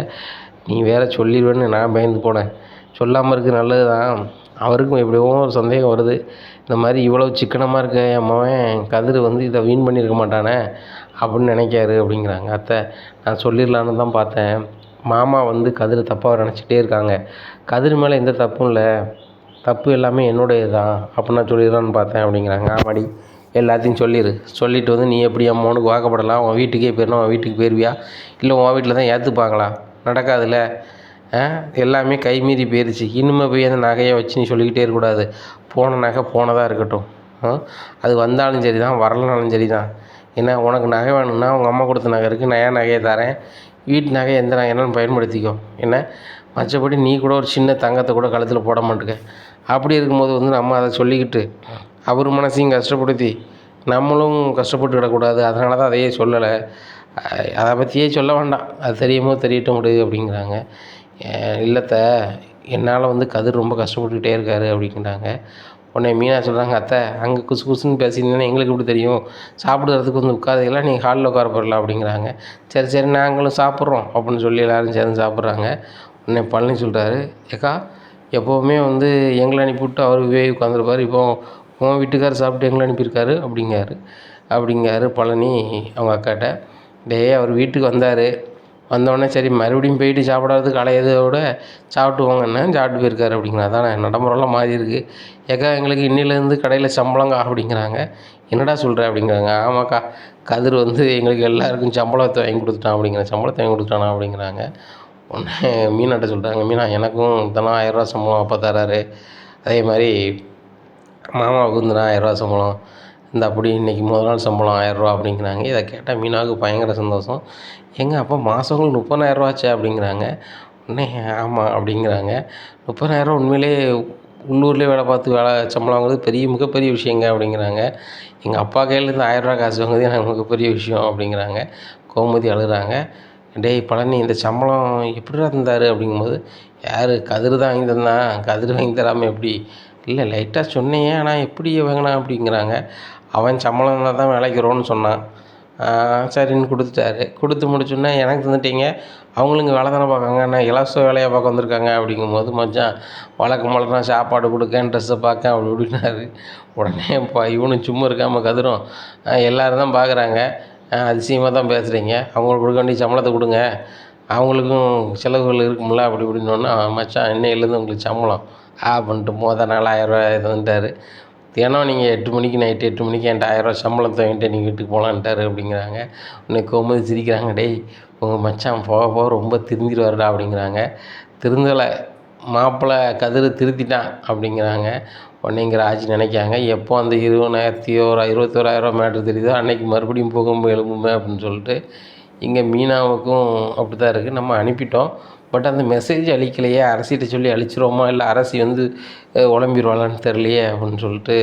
நீ வேறு சொல்லிடுவேன்னு நான் பயந்து போனேன், சொல்லாமல் இருக்குது நல்லது தான். அவருக்கும் எப்படியோ ஒரு சந்தேகம் வருது, இந்த மாதிரி இவ்வளோ சிக்கனமாக இருக்க என் மகன் கதிர் வந்து இதை வீண் பண்ணியிருக்க மாட்டானே அப்படின்னு நினைக்காரு அப்படிங்கிறாங்க. அத்தை நான் சொல்லிடலான்னு தான் பார்த்தேன், மாமா வந்து கதிரை தப்பாக நினச்சிக்கிட்டே இருக்காங்க, கதிர் மேலே எந்த தப்பும் இல்லை, தப்பு எல்லாமே என்னுடையது தான் அப்படின்னு நான் சொல்லிடலான்னு பார்த்தேன் அப்படிங்கிறாங்க. ஆமாடி எல்லாத்தையும் சொல்லிட்டு வந்து நீ எப்படி என் மகனுக்கு வாக்கப்படலாம், உன் வீட்டுக்கே போயிடணும், உன் வீட்டுக்கு போயிடுவியா, இல்லை உன் வீட்டில் தான் ஏற்றுப்பாங்களா, நடக்காதுல்ல. எல்லாமே கை மீறி போயிடுச்சு, இனிமேல் போய் அந்த நகையை வச்சு நீ சொல்லிக்கிட்டே இருக்கக்கூடாது. போன நகை போனதாக இருக்கட்டும், அது வந்தாலும் சரி தான் வரலனாலும் சரி தான். ஏன்னா உனக்கு நகை வேணும்னா உங்கள் அம்மா கொடுத்த நகை இருக்குது, நான் ஏன் நகையை தரேன், வீட்டு நகை எந்த நகை என்னன்னு பயன்படுத்திக்கோ என்ன. மற்றபடி நீ கூட ஒரு சின்ன தங்கத்தை கூட கழுத்தில் போட மாட்டேங்க. அப்படி இருக்கும்போது வந்து நம்ம அதை சொல்லிக்கிட்டு அவர் மனசையும் கஷ்டப்படுத்தி நம்மளும் கஷ்டப்பட்டு விடக்கூடாது. அதனால தான் அதையே சொல்லலை, அதை பற்றியே சொல்ல வேண்டாம், அது தெரியுமோ தெரியட்டும் விடு அப்படிங்கிறாங்க. இல்லைத்த என்னால் வந்து கதிர் ரொம்ப கஷ்டப்பட்டுக்கிட்டே இருக்காரு அப்படிங்கிறாங்க. உடனே மீனா சொல்கிறாங்க, அத்தை அங்கே குசு குசுன்னு பேசியிருந்தேன்னா எங்களுக்கு எப்படி தெரியும், சாப்பிடுறதுக்கு வந்து உட்காதையெல்லாம் நீங்கள் ஹாலில் உட்கார போடலாம் அப்படிங்கிறாங்க. சரி சரி நாங்களும் சாப்பிட்றோம் அப்படின்னு சொல்லி எல்லோரும் சேர்ந்து சாப்பிட்றாங்க. உடனே பழனி சொல்கிறாரு, ஏக்கா எப்போவுமே வந்து எங்களை அனுப்பிவிட்டு அவர் போய் உட்காந்துருப்பார், இப்போ உன் வீட்டுக்காரர் சாப்பிட்டு எங்களை அனுப்பியிருக்காரு அப்படிங்காரு பழனி அவங்க அக்காட்ட. அவர் வீட்டுக்கு வந்தோடனே சரி மறுபடியும் போயிட்டு சாப்பிடாததுக்கு அலையதோட சாப்பிட்டு வாங்கண்ணே, சாப்பிட்டு போயிருக்காரு அப்படிங்கிறாங்க. அதானே நடைமுறைலாம் மாறி இருக்குது. ஏக்கா எங்களுக்கு இன்னிலேருந்து கடையில் சம்பளங்க அப்படிங்கிறாங்க. என்னடா சொல்கிற அப்படிங்கிறாங்க. ஆமாக்கா கதிர் வந்து எங்களுக்கு எல்லாருக்கும் சம்பளத்தை வாங்கி கொடுத்துட்டான் சம்பளத்தை வாங்கி கொடுத்துட்டானா அப்படிங்கிறாங்க. உடனே மீனாட்ட சொல்கிறாங்க, மீனா எனக்கும் தினம் 1000 ரூபா சம்பளம் அப்போ தராரு, அதே மாதிரி மாமாவுக்கு வந்து 1000 ரூபா சம்பளம் இந்த அப்படி இன்றைக்கி முதல் நாள் சம்பளம் 1000 ரூபா அப்படிங்கிறாங்க. இதை கேட்டால் மீனாவுக்கு பயங்கர சந்தோஷம். ஏங்க அப்போ மாதங்களுக்கு 30,000 ரூபா ஆச்சே அப்படிங்கிறாங்க. உடனே ஆமாம் அப்படிங்கிறாங்க. 30,000 ரூபா உண்மையிலே உள்ளூர்லேயே வேலை பார்த்து சம்பளம் வாங்குறது மிகப்பெரிய விஷயங்க அப்படிங்கிறாங்க. எங்கள் அப்பா கையிலேருந்து 1000 ரூபா காசு வாங்குறது எனக்கு மிகப்பெரிய விஷயம் அப்படிங்கிறாங்க. கோமதி அழுகிறாங்க. டேய் பழனி இந்த சம்பளம் எப்படிடா தந்தார் அப்படிங்கும்போது, யார் கதிர் தான் வாங்கி தந்தான், கதிர் வாங்கி தராமல் எப்படி, இல்லை லைட்டாக சொன்னீங்க ஆனால் எப்படி வாங்கினா அப்படிங்கிறாங்க. அவன் சம்பளம் இருந்தால் தான் வேலைக்கு சொன்னான், சரின்னு கொடுத்துட்டாரு. கொடுத்து முடிச்சோன்னே எனக்கு தந்துட்டீங்க, அவங்களும் இங்கே வேலை தானே பார்க்காங்க, நான் இலவச வேலையாக பார்க்க வந்திருக்காங்க அப்படிங்கும்போது, மச்சான் வழக்கம் சாப்பாடு கொடுக்கேன் ட்ரெஸ்ஸை பார்க்க அப்படி இப்படின்னாரு. உடனே இவனும் சும்மா இருக்காமல் கதிரும், எல்லோரும் தான் பார்க்குறாங்க, அதிசயமாக தான் பேசுகிறீங்க, அவங்களுக்கு கொடுக்க வேண்டிய சம்பளத்தை கொடுங்க, அவங்களுக்கும் செலவுகள் இருக்கும்ல அப்படி இப்படின்னோன்னா, மச்சான் இன்னையிலேருந்து உங்களுக்கு சம்பளம் அப்படின்ட்டு மொதல் நாள் 1000 ரூபா தந்துட்டார். தினம் நீங்கள் 8 மணிக்கு நைட்டு 8 மணிக்கு என்கிட்ட 1000 ரூபா சம்பளத்தை வாங்கிட்டு நீங்கள் வீட்டுக்கு போகலான்ட்டாரு அப்படிங்கிறாங்க. உடனே கோமதி சிரிக்கிறாங்க, டேய் உங்கள் மச்சான் போக ரொம்ப திருந்திடுவாருடா அப்படிங்கிறாங்க. திருந்தலை மாப்பிள்ளை கதிர் திருத்திட்டான் அப்படிங்கிறாங்க. உடனே இங்கே ராஜி நினைக்காங்க, எப்போ அந்த 21,000 ரூபா மேட்ரு தெரியுதோ அன்றைக்கி மறுபடியும் போகும்போது எழும்புமே அப்படின்னு சொல்லிட்டு. இங்கே மீனாவுக்கும் அப்படி தான் இருக்குது. நம்ம அனுப்பிட்டோம், பட் அந்த மெசேஜ் அழிக்கலையே, அரசிகிட்ட சொல்லி அழிச்சிருவோமா, இல்லை அரசி வந்து உளம்பிடுவாளான்னு தெரியலையே அப்படின்னு சொல்லிட்டு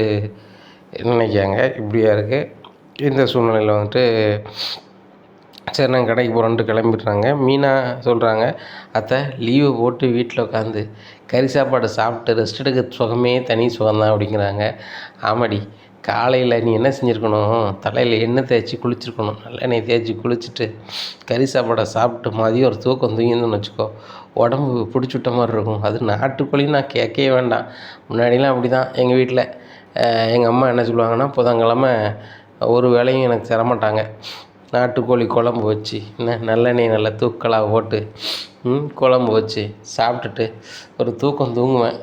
நினைக்காங்க. இப்படியா இருக்குது. இந்த சூழ்நிலையில் வந்துட்டு சரி நாங்கள் கடைக்கு போகிறோன்ட்டு கிளம்பிடுறாங்க. மீனா சொல்கிறாங்க, அத்தை லீவு போட்டு வீட்டில் உட்காந்து கறி சாப்பாடு சாப்பிட்டு ரெஸ்ட் எடுக்க சுகமே தனி சுகம்தான் அப்படிங்கிறாங்க. ஆமாடி, காலையில் நீ என்ன செஞ்சுருக்கணும், தலையில் எண்ணெய் தேய்ச்சி குளிச்சிருக்கணும். நல்லெண்ணெய் தேய்ச்சி குளிச்சுட்டு கறி சாப்பாடை சாப்பிட்டு மதியம் ஒரு தூக்கம் தூங்கிருந்தோன்னு வச்சுக்கோ, உடம்பு பிடிச்சுட்ட மாதிரி இருக்கும். அது நாட்டுக்கோழி நான் கேட்கவே வேண்டாம். முன்னாடிலாம் அப்படி தான் எங்கள் வீட்டில் எங்கள் அம்மா என்ன சொல்லுவாங்கன்னா, புதன்கிழமை ஒரு வேளையும் எனக்கு தரமாட்டாங்க. நாட்டுக்கோழி குழம்பு வச்சு நல்லெண்ணெய் நல்லா தூக்கலாக போட்டு குழம்பு வச்சு சாப்பிட்டுட்டு ஒரு தூக்கம் தூங்குவேன்.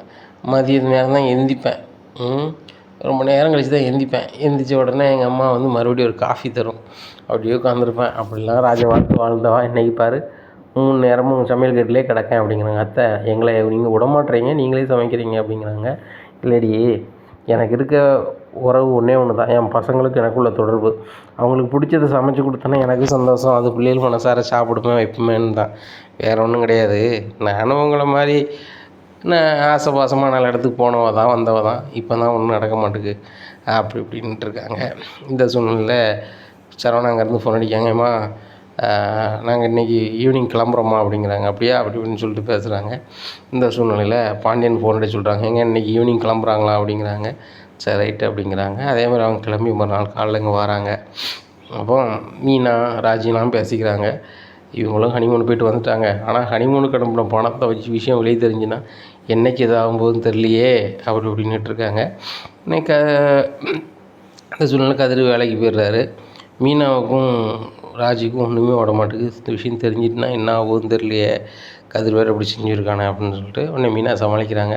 மதியம் நேரம் தான் எந்திப்பேன். ரொம்ப நேரம் கழித்து தான் எந்திப்பேன். எந்திரிச்ச உடனே எங்கள் அம்மா வந்து மறுபடியும் ஒரு காஃபி தரும். அப்படியே உட்காந்துருப்பேன். அப்படிலாம் ராஜ வாழ்க்கை வாழ்ந்தவா இன்றைக்கி பாரு 3 நேரமும் சமையல் கட்டிலே கிடக்கேன் அப்படிங்கிறாங்க. அத்தை எங்களை நீங்கள் விடமாட்டுறீங்க, நீங்களே சமைக்கிறீங்க அப்படிங்கிறாங்க. இல்லடி, எனக்கு இருக்க உறவு ஒன்றே ஒன்று தான், என் பசங்களுக்கு எனக்குள்ள தொடர்பு. அவங்களுக்கு பிடிச்சதை சமைச்சு கொடுத்தோன்னா எனக்கு சந்தோஷம். அது பிள்ளைகள் மனசார சாப்பிடுமே வைப்பமேன்னு தான், வேறு ஒன்றும் கிடையாது. நானும் உங்களை மாதிரி நான் ஆசைபாசமாக நல்ல இடத்துக்கு போனவ தான், வந்தவ தான். இப்போ தான் ஒன்றும் நடக்க மாட்டேங்குது அப்படி இப்படின்ட்டு இருக்காங்க. இந்த சூழ்நிலையில் சரவணா அங்கேருந்து ஃபோன் அடிக்காங்க. அம்மா நாங்கள் இன்றைக்கி ஈவினிங் கிளம்புறோம்மா அப்படிங்கிறாங்க. அப்படியா அப்படி இப்படின்னு சொல்லிட்டு பேசுகிறாங்க. இந்த சூழ்நிலையில் பாண்டியன் ஃபோன் அடிச்சு சொல்கிறாங்க, எங்கே இன்றைக்கி ஈவினிங் கிளம்புறாங்களா அப்படிங்கிறாங்க. சரி ரைட்டு அப்படிங்கிறாங்க. அதேமாதிரி அவங்க கிளம்பி மறுநாள் காலைல இங்கே வராங்க. அப்போ மீனா ராஜினாலும் பேசிக்கிறாங்க. இவங்களும் ஹனிமூன் போய்ட்டு வந்துட்டாங்க. ஆனால் ஹனிமூனுக்கு அனுப்பின பணத்தை வச்சு விஷயம் வெளியே தெரிஞ்சுன்னா என்றைக்கு இதாகும்போதுன்னு தெரியலையே அப்படி இப்படின்னுட்டு இருக்காங்க. இன்னைக்கு அந்த சூழ்நிலை கதிர் வேலைக்கு போயிடுறாரு. மீனாவுக்கும் ராஜிக்கும் ஒன்றுமே விட மாட்டேங்குது. இந்த விஷயம் தெரிஞ்சிட்டுனா என்ன ஆகுதுன்னு தெரியலையே, கதிர் வேறு இப்படி செஞ்சுருக்கானே அப்படின்னு சொல்லிட்டு உடனே மீனா சமாளிக்கிறாங்க.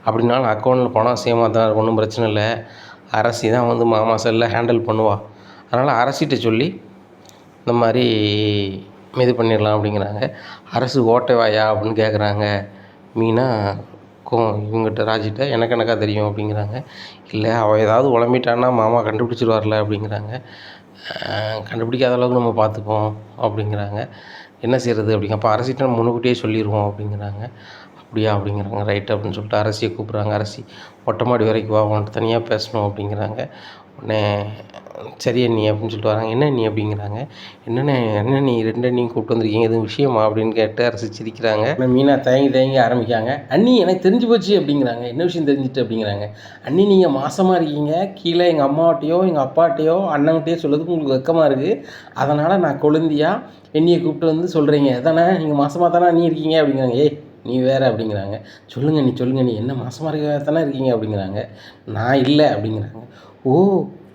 அப்படின்னாலும் அக்கௌண்ட்டில் பணம் சேமாக தான் இருக்கும், ஒன்றும் பிரச்சனை இல்லை. அரசி தான் வந்து மாமா செல்லை ஹேண்டில் பண்ணுவாள். அதனால் அரசிகிட்ட சொல்லி இந்த மாதிரி இது பண்ணிடலாம் அப்படிங்கிறாங்க. அரசு ஓட்டைவாயா அப்படின்னு கேட்குறாங்க. மீனா இவங்ககிட்ட ராஜிட்ட எனக்கு எனக்கா தெரியும் அப்படிங்கிறாங்க. இல்லை அவள் ஏதாவது உளம்பிட்டான்னா மாமா கண்டுபிடிச்சிருவார்ல அப்படிங்கிறாங்க. கண்டுபிடிக்காத அளவுக்கு நம்ம பார்த்துப்போம் அப்படிங்கிறாங்க. என்ன செய்கிறது அப்படிங்க. அப்போ அரசிட்ட நம்ம முன்னுக்கூட்டியே சொல்லிடுவோம் அப்படிங்கிறாங்க. அப்படியா அப்படிங்கிறாங்க. ரைட்டு அப்படின்னு சொல்லிட்டு அரசியை கூப்பிட்றாங்க. அரசி மொட்டை மாடி வரைக்கும் வா, உன்கிட்ட தனியாக பேசணும் அப்படிங்கிறாங்க. உடனே சரி அண்ணி அப்படின்னு சொல்லிட்டு வராங்க. என்ன அண்ணி அப்படிங்கிறாங்க. என்ன நீ 2 அண்ணியும் கூப்பிட்டு வந்திருக்கீங்க, எதுவும் விஷயமா அப்படின்னு கேட்டு அரசி சிரிக்கிறாங்க. மீனா தயங்கி ஆரம்பிக்காங்க. அண்ணி எனக்கு தெரிஞ்சு போச்சு அப்படிங்கிறாங்க. என்ன விஷயம் தெரிஞ்சுட்டு அப்படிங்கிறாங்க. அண்ணி நீங்கள் மாசமாக இருக்கீங்க, கீழே எங்கள் அம்மாவட்டையோ எங்கள் அப்பாட்டையோ அண்ணங்கிட்டையோ சொல்கிறதுக்கு உங்களுக்கு வெக்கமாக இருக்குது. அதனால் நான் கொழுந்தியாக என்னையை கூப்பிட்டு வந்து சொல்கிறீங்க தானே, நீங்கள் மாசமாக தானே அண்ணி இருக்கீங்க அப்படிங்கிறாங்க. ஏய் நீ வேறு அப்படிங்கிறாங்க. சொல்லுங்க நீ என்ன மாசமாக இருக்க தானே இருக்கீங்க அப்படிங்கிறாங்க. நான் இல்லை அப்படிங்கிறாங்க. ஓ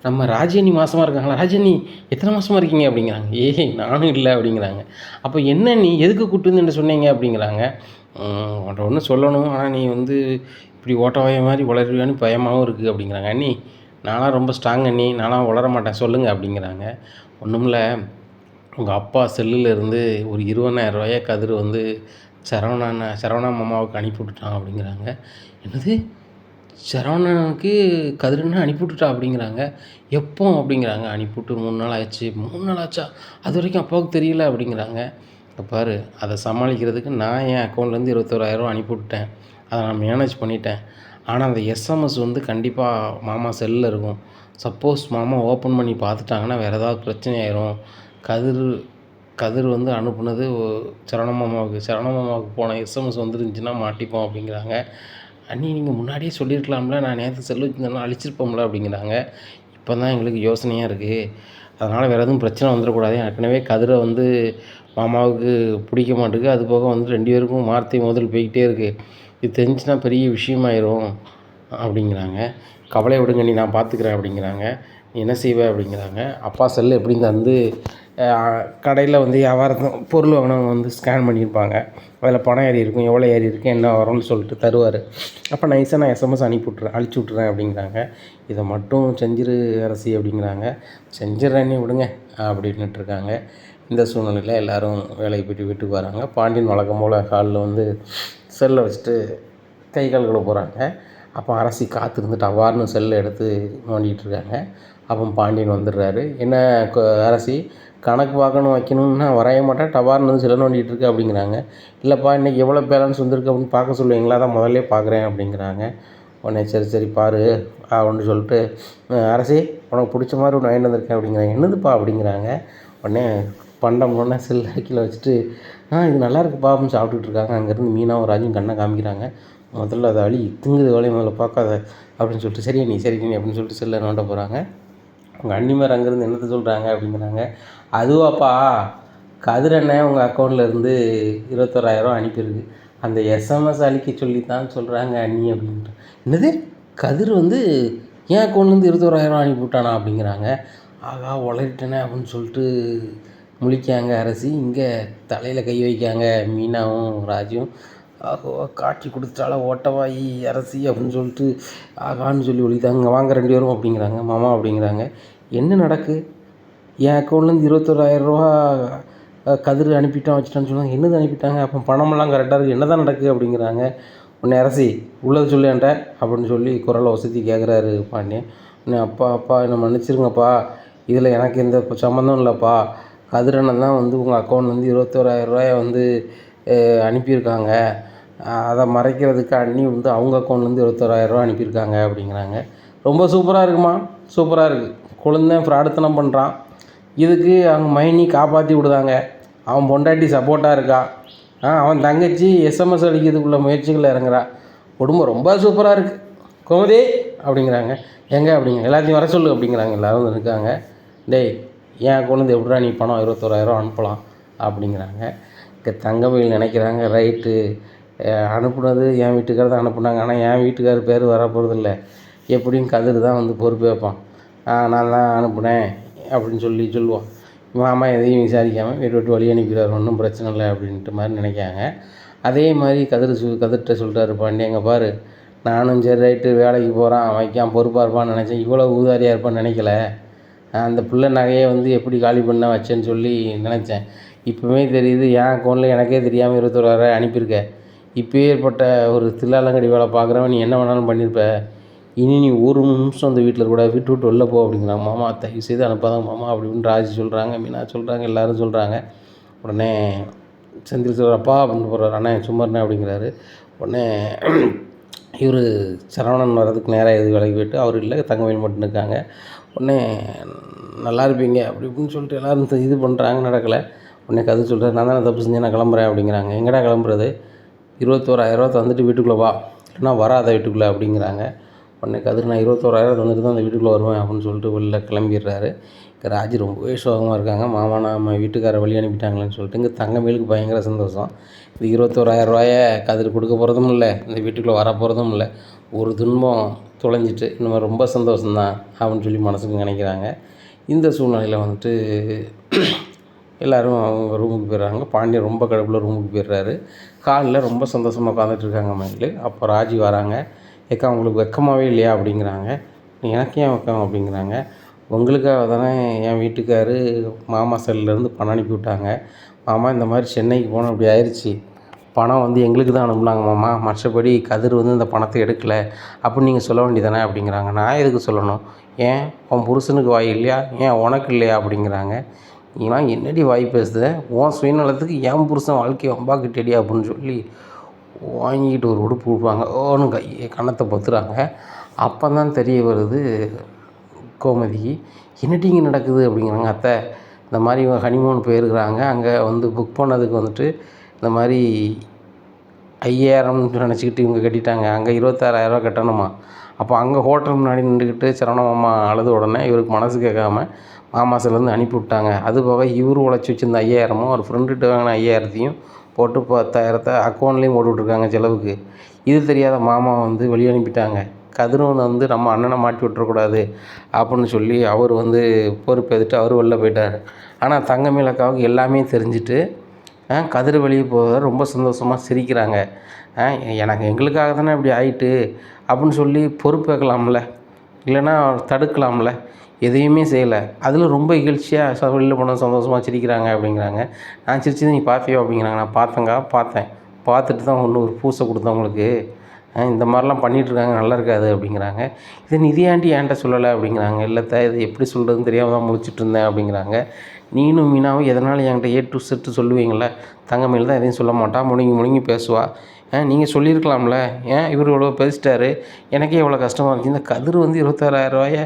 நம்ம ராஜினி மாசமாக இருக்காங்களா, ராஜினி எத்தனை மாசமாக இருக்கீங்க அப்படிங்கிறாங்க. ஏய் நானும் இல்லை அப்படிங்கிறாங்க. அப்போ என்ன நீ எதுக்கு கூப்பிட்டு வந்து என்ன சொன்னீங்க அப்படிங்கிறாங்க. உன்ட்ட ஒன்று சொல்லணும், ஆனால் நீ வந்து இப்படி ஓட்டவாய மாதிரி வளருவியான்னு பயமாகவும் இருக்குது அப்படிங்கிறாங்க. அண்ணி நான்லாம் ரொம்ப ஸ்ட்ராங் அண்ணி, நான்லாம் வளர மாட்டேன் சொல்லுங்கள் அப்படிங்கிறாங்க. ஒன்றுமில்ல, உங்கள் அப்பா செல்லுலேருந்து ஒரு 20,000 ரூபாயை கதிர் வந்து சரவணா மாமாவுக்கு அனுப்பி விட்டுட்டான் அப்படிங்கிறாங்க. என்னது, சரவணனுக்கு கதிரண்ணா அனுப்பிவிட்டுட்டா அப்படிங்கிறாங்க. எப்போ அப்படிங்கிறாங்க. அனுப்பிவிட்டு 3 நாள் ஆச்சு. 3 நாள் ஆச்சா, அது வரைக்கும் அப்பாவுக்கு தெரியல அப்படிங்கிறாங்க. பாரு, அதை சமாளிக்கிறதுக்கு நான் என் அக்கௌண்ட்லேருந்து 21,000 அனுப்பிவிட்டேன், அதை நான் மேனேஜ் பண்ணிட்டேன். ஆனால் அந்த எஸ்எம்எஸ் வந்து கண்டிப்பாக மாமா செல்லில் இருக்கும். சப்போஸ் மாமா ஓப்பன் பண்ணி பார்த்துட்டாங்கன்னா வேறு ஏதாவது பிரச்சனை ஆயிரும். கதிர் வந்து அனுப்புனது சரவண மாமாவுக்கு போன எஸ்எம்எஸ் வந்துருந்துச்சுன்னா மாட்டிப்போம் அப்படிங்கிறாங்க. அண்ணி நீங்கள் முன்னாடியே சொல்லியிருக்கலாம்ல, நான் நேற்று செல்லு வச்சுருந்தேன்னா அழிச்சிருப்போம்ல அப்படிங்கிறாங்க. இப்போ தான் எங்களுக்கு யோசனையாக இருக்குது, அதனால் வேறு எதுவும் பிரச்சனை வந்துடக்கூடாது. ஏற்கனவே கதிரை வந்து மாமாவுக்கு பிடிக்க மாட்டேங்குது, அது போக வந்து 2 பேருக்கும் வார்த்தை மோதல் போய்கிட்டே இருக்குது. இது தெரிஞ்சுன்னா பெரிய விஷயமாயிரும் அப்படிங்கிறாங்க. கவலை விடுங்க நீ, நான் பார்த்துக்கிறேன் அப்படிங்கிறாங்க. நீ என்ன செய்வே அப்படிங்கிறாங்க. அப்பா செல்லு எப்படின்னு வந்து கடையில் வந்து வியாபாரத்தும் பொருள் வாங்கினவங்க வந்து ஸ்கேன் பண்ணியிருப்பாங்க. அதில் பணம் ஏறி இருக்கும், எவ்வளோ ஏறி இருக்குது, என்ன வரும்னு சொல்லிட்டு தருவார். அப்போ நைஸாக நான் எஸ்எம்எஸ் அனுப்பி விட்றேன் அப்படிங்கிறாங்க. இதை மட்டும் செஞ்சிரு அரசி அப்படிங்கிறாங்க. செஞ்சிடறேன்னே விடுங்க அப்படின்னுட்டுருக்காங்க. இந்த சூழ்நிலையில் எல்லோரும் வேலைக்கு போய்ட்டு வீட்டுக்கு வராங்க. பாண்டியன் வழக்கம் போல் ஹாலில் வந்து செல்லை வச்சுட்டு கை கால் கழுவ போகிறாங்க. அப்போ அரசி காத்திருந்துட்டு அவ்வாறுன்னு செல்லை எடுத்து நோண்டிகிட்டு இருக்காங்க. அப்போ பாண்டியன் வந்துடுறாரு. என்ன அரசி கணக்கு பார்க்கணும் வைக்கணும்னா வரைய மாட்டேன், டபார்னு வந்து செல்லை நோண்டிகிட்டு இருக்கு அப்படிங்கிறாங்க. இல்லைப்பா இன்றைக்கி எவ்வளோ பேலன்ஸ் வந்திருக்கு அப்படின்னு பார்க்க சொல்லுவீங்களா, அதான் முதல்லே பார்க்குறேன் அப்படிங்கிறாங்க. உடனே சரி சரி பாரு அப்படின்னு சொல்லிட்டு, அரசி உனக்கு பிடிச்ச மாதிரி ஒன்று வாங்கிட்டு வந்திருக்கேன் அப்படிங்கிறாங்க. என்னதுப்பா அப்படிங்கிறாங்க. உடனே பண்டம்னோடனே செல்லை கீழே வச்சுட்டு, இது நல்லா இருக்குப்பா அப்படின்னு சாப்பிட்டுட்டு இருக்காங்க. அங்கேருந்து மீனாவும் ராஜும் கண்ணை காமிக்கிறாங்க. முதல்ல அதை அழி திங்குது வேலையை முதல்ல பார்க்காத அப்படின்னு சொல்லிட்டு, சரி நீ அப்படின்னு சொல்லிட்டு செல்லை நோண்ட போகிறாங்க. உங்கள் அண்ணிமார் அங்கேருந்து என்னத்தை சொல்கிறாங்க அப்படிங்கிறாங்க. அதுவாப்பா கதிரண்ணன் உங்கள் அக்கௌண்ட்லேருந்து 21,000 அனுப்பியிருக்கு, அந்த எஸ்எம்எஸ் அழிக்க சொல்லி தான் சொல்கிறாங்க அண்ணி அப்படின்ட்டு. என்னது கதிர் வந்து என் அக்கௌண்ட்லேருந்து 21,000 அனுப்பி விட்டானா அப்படிங்கிறாங்க. ஆகா உளறிட்டேனே அப்படின்னு சொல்லிட்டு முழிக்காங்க அரசி. இங்கே தலையில் கை வைக்காங்க மீனாவும் ராஜும். ஆகோ காட்சி கொடுத்துட்டால ஓட்டவாயி அரசி அப்படின்னு சொல்லிட்டு ஆகான்னு சொல்லி ஒழித்தாங்க. வாங்க 2 பேரும் அப்படிங்கிறாங்க. மாமா அப்படிங்கிறாங்க. என்ன நடக்கு, என் அக்கௌண்ட்லேருந்து 21,000 கதிர் அனுப்பிட்டான் வச்சுட்டான்னு சொன்னாங்க. என்னது அனுப்பிட்டாங்க, அப்போ பணமெல்லாம் கரெக்டாக இருக்குது, என்ன தான் நடக்குது அப்படிங்கிறாங்க. உன்னை அரசி உள்ளது சொல்லேன்ட்ட அப்படின்னு சொல்லி குரலை வசதி கேட்குறாரு பாண்டியன். உன்னை அப்பா என்னை மன்னிச்சிருங்கப்பா, இதில் எனக்கு எந்த சம்மந்தம் இல்லைப்பா, கதிரண்ணன் தான் வந்து உங்கள் அக்கௌண்ட்லேருந்து 21,000 வந்து அனுப்பியிருக்காங்க, அதை மறைக்கிறதுக்கு அண்ணி வந்து அவங்க அக்கௌண்ட்லேருந்து 21,000 அனுப்பியிருக்காங்க அப்படிங்கிறாங்க. ரொம்ப சூப்பராக இருக்குமா, சூப்பராக இருக்குது, குழந்தை ஃப்ராடுத்தனம் பண்ணுறான், இதுக்கு அவங்க மைனி காப்பாற்றி விடுதாங்க, அவன் பொண்டாட்டி சப்போர்ட்டாக இருக்கா, அவன் தங்கச்சி எஸ்எம்எஸ் அடிக்கிறதுக்குள்ள முயற்சிகளில் இறங்குறா, குடும்பம் ரொம்ப சூப்பராக இருக்குது கோமதி அப்படிங்கிறாங்க. எங்கே அப்படிங்க எல்லாத்தையும் வர சொல்லு அப்படிங்கிறாங்க. எல்லோரும் இருக்காங்க. டேய் என் அக்கௌண்ட்லேருந்து எப்படிடா நீ பணம் 21,000 அனுப்பலாம் அப்படிங்கிறாங்க. இங்கே தங்கமயில் நினைக்கிறாங்க, ரைட்டு அனுப்புனது என் வீட்டுக்காரர் தான் அனுப்புனாங்க, ஆனால் என் வீட்டுக்காரர் பேர் வர போகிறதில்ல, எப்படியும் கதிர் தான் வந்து பொறுப்பு வைப்பான், நான் தான் அனுப்புனேன் அப்படின்னு சொல்லுவான். மாமா எதையும் விசாரிக்காமல் வீட்டு விட்டு வழி அனுப்பிடுவார், ஒன்றும் பிரச்சனை இல்லை அப்படின்ட்டு மாதிரி நினைக்காங்க. அதே மாதிரி கதிர்கிட்ட சொல்கிறாரு பாண்டியன், எங்கே பாரு நானும் சரி ரைட்டு வேலைக்கு போகிறான் வைக்கான் பொறுப்பாக இருப்பான்னு நினச்சேன், இவ்வளோ ஊதாரியாக இருப்பான்னு நினைக்கல, அந்த பிள்ளை நகையை வந்து எப்படி காலி பண்ண வச்சேன்னு சொல்லி நினச்சேன், இப்போவே தெரியுது என் அக்கௌண்ட்டில் எனக்கே தெரியாமல் 21,000 அனுப்பியிருக்க, இப்போயே ஏற்பட்ட ஒரு தில்லாலங்கடி வேலை பார்க்குறவன் நீ என்ன வேணாலும் பண்ணியிருப்ப, இனி நீ ஒரு நிமிஷம் அந்த வீட்டில் கூட விட்டு வெளில போ அப்படிங்கிறாங்க. மாமா தயவு செய்து அனுப்பாதான் மாமா அப்படின்னு ராஜி சொல்கிறாங்க, மீனா சொல்கிறாங்க, எல்லோரும் சொல்கிறாங்க. உடனே செந்தில் சொல்கிறார், அப்பா அப்படின்னு போடுறாரு. அண்ணே சும்மா இருண்ணே அப்படிங்கிறாரு. உடனே இவர் சரவணன் வர்றதுக்கு நேராக எது வேலைக்கு போய்ட்டு அவர் இல்லை, தங்கமயில் மட்டும் இருக்காங்க. உடனே நல்லா இருப்பீங்க அப்படி இப்படின்னு சொல்லிட்டு எல்லோரும் இது பண்ணுறாங்க, நடக்கலை. உடனே கதை சொல்கிறார், நான் தானே தப்பு செஞ்சேன், நான் கிளம்புறேன் அப்படிங்கிறாங்க. எங்கடா கிளம்புறது, 21,000 தந்துட்டு வீட்டுக்குள்ளே வா, இல்லைன்னா வராத வீட்டுக்குள்ளே அப்படிங்கிறாங்க. உடனே கதிர் நான் 21,000 தந்துட்டு தான் அந்த வீட்டுக்குள்ளே வருவேன் அப்படின்னு சொல்லிட்டு வெளில கிளம்பிடுறாரு. இங்கே ராஜி ரொம்பவே சோகமாக இருக்காங்க. மாமா நம்ம வீட்டுக்கார வழி அனுப்பிட்டாங்களேன்னு சொல்லிட்டு. இங்கே தங்கமயிலுக்கு பயங்கர சந்தோஷம். இந்த 21,000 கதிர் கொடுக்க போகிறதும் இல்லை, இந்த வீட்டுக்குள்ளே வர போகிறதும் இல்லை, ஒரு துன்பம் தொலைஞ்சிட்டு இந்த மாதிரி ரொம்ப சந்தோஷம்தான் அப்படின்னு சொல்லி மனசுக்கு நினைக்கிறாங்க. இந்த சூழ்நிலையில் வந்துட்டு எல்லோரும் அவங்க ரூமுக்கு போயிடுறாங்க. பாண்டியன் ரொம்ப கடுப்பில் ரூமுக்கு போயிடுறாரு. காலில் ரொம்ப சந்தோஷமாக உட்காந்துட்ருக்காங்க மயில். அப்போ ராஜி வராங்க. ஏக்கா உங்களுக்கு வெக்கமாகவே இல்லையா அப்படிங்கிறாங்க. எனக்கு ஏன் வெக்கம் அப்படிங்கிறாங்க. உங்களுக்காக தானே என் வீட்டுக்காரு மாமா செல்லேருந்து பணம் அனுப்பி விட்டாங்க, மாமா இந்த மாதிரி சென்னைக்கு போனோம் இப்படி ஆயிடுச்சு, பணம் வந்து எங்களுக்கு தான் அனுப்புனாங்க மாமா, மற்றபடி கதிர் வந்து இந்த பணத்தை எடுக்கலை அப்படின்னு நீங்கள் சொல்ல வேண்டியதானே அப்படிங்கிறாங்க. நான் எதுக்கு சொல்லணும், ஏன் உன் புருஷனுக்கு வாய் இல்லையா, ஏன் உனக்கு இல்லையா அப்படிங்கிறாங்க. நீலாம் என்னடி வாய் பேசுத, உன் சுயநலத்துக்கு என் புருஷன் வாழ்க்கையை வம்பாக்கிட்டடி அப்படின்னு சொல்லி வாங்கிட்டு ஒரு உடுப்பு விடுவாங்க. ஓன்னு கன்னத்தை பொத்துறாங்க. அப்போ தான் தெரிய வருது கோமதிக்கு, என்னடி இங்கே நடக்குது அப்படிங்கிறாங்க. அத்தை இந்த மாதிரி இவங்க ஹனிமூன் போயிருக்கிறாங்க, அங்கே வந்து புக் பண்ணதுக்கு வந்துட்டு இந்த மாதிரி 5,000 நினச்சிக்கிட்டு இவங்க கட்டிட்டாங்க, அங்கே 26,000 கட்டணுமா. அப்போ அங்கே ஹோட்டல் முன்னாடி நின்றுக்கிட்டு சரவண மாமா அழுத உடனே இவருக்கு மனசு கேட்காம மாமா சிலேருந்து அனுப்பி விட்டாங்க. அது போக இவர் உழைச்சி வச்சுருந்த 5,000 ஒரு ஃப்ரெண்டுகிட்ட வாங்கின 5,000 போட்டு 10,000 அக்கௌண்ட்லேயும் போட்டு விட்ருக்காங்க செலவுக்கு. இது தெரியாத மாமா வந்து வெளியே அனுப்பிட்டாங்க. கதிரவன் வந்து நம்ம அண்ணனை மாட்டி விட்டுறக்கூடாது அப்படின்னு சொல்லி அவர் வந்து பொறுப்பேற்றுட்டு அவர் வெளில போயிட்டார். ஆனால் தங்கமயில் அக்காவுக்கு எல்லாமே தெரிஞ்சுட்டு கதிர் வெளியே போக ரொம்ப சந்தோஷமாக சிரிக்கிறாங்க. எங்களுக்காக தானே இப்படி ஆயிட்டு அப்படின்னு சொல்லி பொறுப்பேற்கலாம்ல, இல்லைன்னா தடுக்கலாம்ல, எதையுமே செய்யலை. அதில் ரொம்ப இகழ்ச்சியாக வெளியில் போனால் சந்தோஷமாக சிரிக்கிறாங்க அப்படிங்கிறாங்க. நான் சிரிச்சது நீ பார்த்தியோ அப்படிங்கிறாங்க. நான் பார்த்தேன், பார்த்துட்டு தான் ஒன்று ஒரு பூசை கொடுத்தவங்களுக்கு, இந்த மாதிரிலாம் பண்ணிகிட்ருக்காங்க, நல்லா இருக்காது அப்படிங்கிறாங்க. இது நிதியாண்டி ஏன்ட்ட சொல்லலை அப்படிங்கிறாங்க. இல்லைத்த இது எப்படி சொல்கிறதுன்னு தெரியாமல் தான் முழிச்சிட்டு இருந்தேன் அப்படிங்கிறாங்க. நீனும் மீனாவும் எதனாலும் என்கிட்ட ஏ டு செட்டு சொல்லுவீங்கள. தங்கமயில் தான் எதையும் சொல்ல மாட்டா, முழுங்கி முழுங்கி பேசுவா. நீங்கள் சொல்லியிருக்கலாம்ல, ஏன் இவர் இவ்வளோ பேசிட்டாரு, எனக்கே இவ்வளோ கஷ்டமாக இருந்துச்சு. இந்த கதிர் வந்து 26,000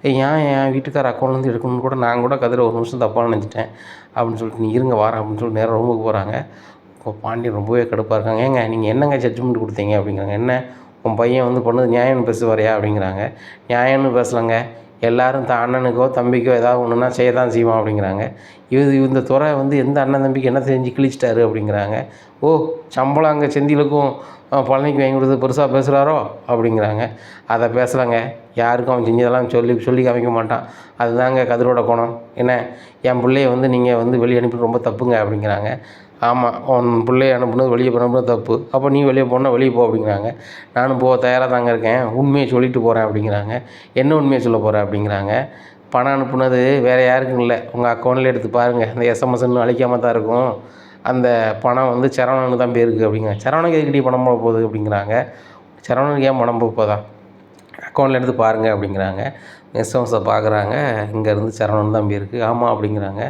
என் வீட்டுக்கார அக்கௌண்ட்லேருந்து எடுக்கணும்னு கூட நான் கூட கதிரை ஒரு நிமிஷம் தப்பாக நினச்சிட்டேன் அப்படின்னு சொல்லிட்டு, நீ இருங்க வாரேன் அப்படின்னு சொல்லிட்டு நேராக ரூமுக்கு போகிறாங்க. இப்போ பாண்டியன் ரொம்பவே கடுப்பாக இருக்காங்க. ஏங்க நீங்கள் என்னங்க ஜட்ஜ்மெண்ட் கொடுத்தீங்க அப்படிங்கிறாங்க. என்ன உன் பையன் வந்து பண்ணது நியாயம்னு பேசுவாரியா அப்படிங்கிறாங்க. நியாயம்னு பேசலைங்க, எல்லோரும் அண்ணனுக்கோ தம்பிக்கோ ஏதாவது ஒன்றுனா செய்ய தான் செய்வான் அப்படிங்கிறாங்க. இந்த துறை வந்து எந்த அண்ணன் தம்பிக்கு என்ன செஞ்சு கிழிச்சிட்டாரு அப்படிங்கிறாங்க. ஓ, சம்பளம் அங்கே செந்திலுக்கும் பழனிக்கு வாங்கி கொடுத்து பெருசாக பேசுகிறாரோ அப்படிங்கிறாங்க. அதை பேசலைங்க, யாருக்கும் அவன் செஞ்சதெல்லாம் சொல்லி காமிக்க மாட்டான். அதுதாங்க கதிரோட குணம். என்ன என் பிள்ளைய வந்து நீங்கள் வந்து வெளியே அனுப்பி ரொம்ப தப்புங்க அப்படிங்கிறாங்க. ஆமாம், உன் பிள்ளைய அனுப்புனது வெளியே அனுப்புனது தப்பு, அப்போ நீ வெளியே போனால் வெளியே போ அப்படிங்கிறாங்க. நானும் போக தயாராக தாங்க இருக்கேன், உண்மையை சொல்லிட்டு போகிறேன் அப்படிங்கிறாங்க. என்ன உண்மையை சொல்ல போகிறேன் அப்படிங்கிறாங்க. பணம் அனுப்புனது வேறு யாருக்கும் இல்லை, உங்கள் அக்கௌண்ட்டில் எடுத்து பாருங்கள், இந்த எஸ்எம்எஸ்ன்னு அழிக்காமல் தான் இருக்கும். அந்த பணம் வந்து சரவணனுக்கு தான் போயிருக்கு அப்படிங்கிறாங்க. சரவணனுக்கு எதுக்கிட்டே பணம் போக போகுது அப்படிங்கிறாங்க. சரவணனுக்கு ஏன் பணம் போதா, அக்கௌண்ட்டில் எடுத்து பாருங்கள் அப்படிங்கிறாங்க. எஸ்எம்எஸை பார்க்குறாங்க, இங்கேருந்து சரவணன் தான் போயிருக்கு. ஆமாம் அப்படிங்கிறாங்க.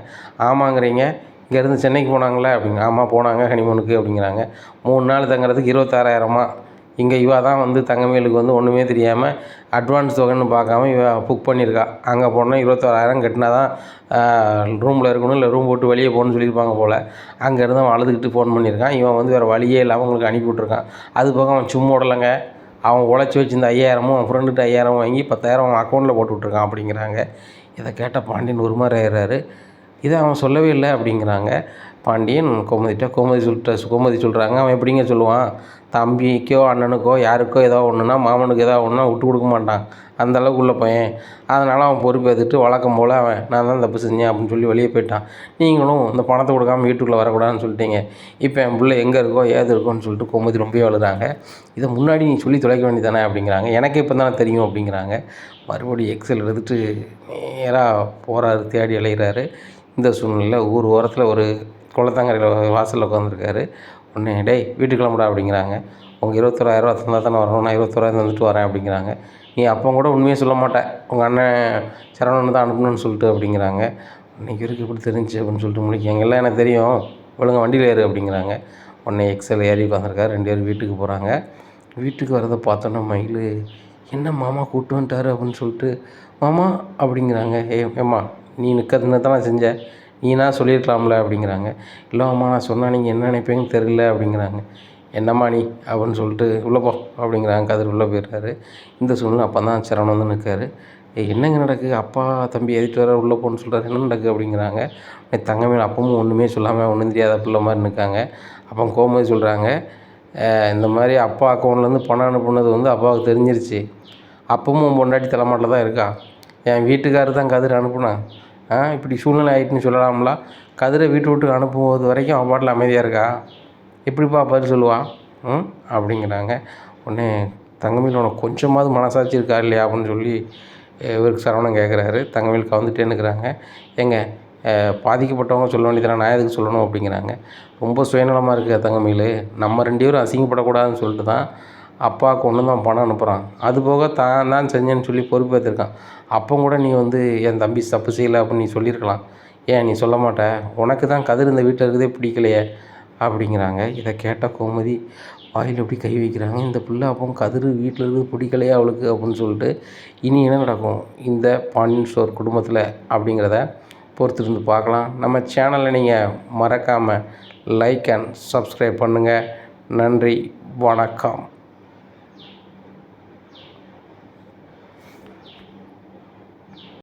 ஆமாங்கிறீங்க, இங்கேருந்து சென்னைக்கு போனாங்களே அப்படிங்க. ஆமாம் போனாங்க ஹனிமூனுக்கு அப்படிங்கிறாங்க. 3 நாள் தங்குறதுக்கு 26,000. இங்கே இவா தான் வந்து தங்கமயிலுக்கு வந்து ஒன்றுமே தெரியாமல் அட்வான்ஸ் தொகைன்னு பார்க்காம இவ புக் பண்ணியிருக்கா. அங்கே போனால் 26,000 கட்டினா தான் ரூமில் இருக்கணும், இல்லை ரூம் போட்டு வெளியே போகணுன்னு சொல்லியிருப்பாங்க போல். அங்கேருந்து அவன் அழுதுகிட்டு ஃபோன் பண்ணியிருக்கான். இவன் வந்து வேறு வழியே இல்லாமல் அவங்களுக்கு அனுப்பி விட்ருக்கான். அது போக அவன் சும்மா விடலைங்க, அவன் உழைச்சி வச்சிருந்த 5,000 அவன் ஃப்ரெண்டுகிட்ட 5,000 வாங்கி 10,000 அவன் அக்கௌண்ட்டில் போட்டு விட்ருக்கான் அப்படிங்கிறாங்க. இதை கேட்ட பாண்டியன் ஒரு மாதிரி ஆயிடுறாரு. இதை அவன் சொல்லவே இல்லை அப்படிங்கிறாங்க. பாண்டியன் கோமதி சொல்கிறாங்க, அவன் எப்படிங்க சொல்லுவான், தம்பிக்கோ அண்ணனுக்கோ யாருக்கோ ஏதோ ஒன்றுனா மாமனுக்கு ஏதோ ஒன்றுனா விட்டு கொடுக்க மாட்டான், அந்தளவுக்கு உள்ள பையன். அதனால் அவன் பொறுப்பு எடுத்துட்டு வழக்கம் போல் அவன் நான் தான் தப்பு செஞ்சேன் அப்படின்னு சொல்லி வெளியே போயிட்டான். நீங்களும் இந்த பணத்தை கொடுக்காமல் வீட்டுக்குள்ளே வரக்கூடாதுன்னு சொல்லிட்டீங்க. இப்போ என் பிள்ளை எங்கே இருக்கோ ஏது இருக்கோன்னு சொல்லிட்டு கோமதி ரொம்ப அழுகிறாங்க. இதை முன்னாடி நீ சொல்லி தொலைக்க வேண்டியதானே அப்படிங்கிறாங்க. எனக்கே இப்போ தானே தெரியும் அப்படிங்கிறாங்க. மறுபடியும் எக்ஸல் எடுத்துகிட்டு நேராக போகிறாரு, தேடி அலைகிறாரு. இந்த சூழ்நிலையில் ஊர் ஓரத்தில் ஒரு குளத்தங்கரையில் வாசலில் உட்காந்துருக்காரு. உடனே டேய் வீட்டுக்கு கிளம்புடா அப்படிங்கிறாங்க. உங்கள் 21,000 தந்தால் தானே வரணும், நான் 21,000 தந்துட்டு வரேன் அப்படிங்கிறாங்க. நீ அப்போ கூட உண்மையை சொல்ல மாட்டேன், உங்கள் அண்ணன் சரவணன் தான் அனுப்பணும்னு சொல்லிட்டு அப்படிங்கிறாங்க. இன்றைக்கி இருக்கு இப்படி தெரிஞ்சு அப்படின்னு சொல்லிட்டு முடிக்காங்க. எல்லாம் எனக்கு தெரியும், ஒழுங்கா வண்டியில் ஏறு அப்படிங்கிறாங்க. உடனே எக்ஸல் ஏறி உட்காந்துருக்காரு. 2 பேரும் வீட்டுக்கு போகிறாங்க. வீட்டுக்கு வரதை பார்த்தோன்னா மயில் என்ன மாமா கூப்பிட்டு வந்துட்டாரு அப்படின்னு சொல்லிட்டு மாமா அப்படிங்கிறாங்க. ஏம்மா நீ நிற்கிறதுன்னு தான் செஞ்ச, நீனா சொல்லியிருக்கலாம்ல அப்படிங்கிறாங்க. இல்லைம்மா நான் சொன்னால் நீங்கள் என்ன நினைப்பீங்கன்னு தெரியல அப்படிங்கிறாங்க. என்னம்மா நீ அப்படின்னு சொல்லிட்டு உள்ளே போ அப்படிங்கிறாங்க. கதிர் உள்ளே போயிடுறாரு. இந்த சூழ்நிலை அப்போ தான் சரவணன் வந்து நிற்காரு. என்னங்க நடக்குது, அப்பா தம்பி எதிர்த்து வர உள்ளே போன்னு சொல்கிறாரு, என்ன நடக்குது அப்படிங்கிறாங்க. தங்கமயில் அப்பவும் ஒன்றுமே சொல்லாமல் ஒன்றும் தெரியாத பிள்ளை மாதிரி நிற்காங்க. அப்போ கோமதி சொல்கிறாங்க, இந்த மாதிரி அப்பா அக்கௌண்ட்லேருந்து பணம் அனுப்புனது வந்து அப்பாவுக்கு தெரிஞ்சிருச்சு, அப்பவும் பொண்டாட்டி தலைமாட்டில் தான் இருக்கா, என் வீட்டுக்காரர் தான் கதிர் அனுப்புனான், இப்படி சூழ்நிலை ஆகிட்டுன்னு சொல்லலாம்ல, கதிரை வீட்டு விட்டு அனுப்பும்போது வரைக்கும் அவன் பாட்டில் அமைதியாக இருக்கா, எப்படிப்பா பதில் சொல்லுவா அப்படிங்கிறாங்க. உடனே தங்கமயில் உனக்கு கொஞ்சமாவது மனசாட்சி இருக்கா இல்லையா அப்படின்னு சொல்லி இவருக்கு சரவணன் கேட்குறாரு. தங்கமயில் கவுந்துட்டேன்னுக்கிறாங்க. ஏங்க பாதிக்கப்பட்டவங்க சொல்ல வேண்டியதானே, நான் எதுக்கு சொல்லணும் அப்படிங்கிறாங்க. ரொம்ப சுயநலமாக இருக்குது தங்கமயில், நம்ம 2 பேரும் அசிங்கப்படக்கூடாதுன்னு சொல்லிட்டு தான் அப்பாவுக்கு ஒன்று தான் பணம் அனுப்புகிறான், அது போக தான் செஞ்சேன்னு சொல்லி பொறுப்பேற்றிருக்கான். அப்போ கூட நீ வந்து என் தம்பி தப்பு செய்யலை அப்படின்னு நீ சொல்லியிருக்கலாம், ஏன் நீ சொல்ல மாட்ட, உனக்கு தான் கதிர் இந்த வீட்டில் இருக்கிறதே பிடிக்கலையே அப்படிங்கிறாங்க. இதை கேட்ட கோமதி வாயில் எப்படி கை வைக்கிறாங்க. இந்த பிள்ளை அப்போ கதிர் வீட்டில் இருக்கிறது பிடிக்கலையே அவளுக்கு அப்படின்னு சொல்லிட்டு இனி என்ன நடக்கும் இந்த பாண்டியன் ஸ்டோர் குடும்பத்தில் அப்படிங்கிறத பொறுத்திருந்து பார்க்கலாம். நம்ம சேனலை நீங்கள் மறக்காமல் லைக் அண்ட் சப்ஸ்கிரைப் பண்ணுங்கள். நன்றி, வணக்கம்.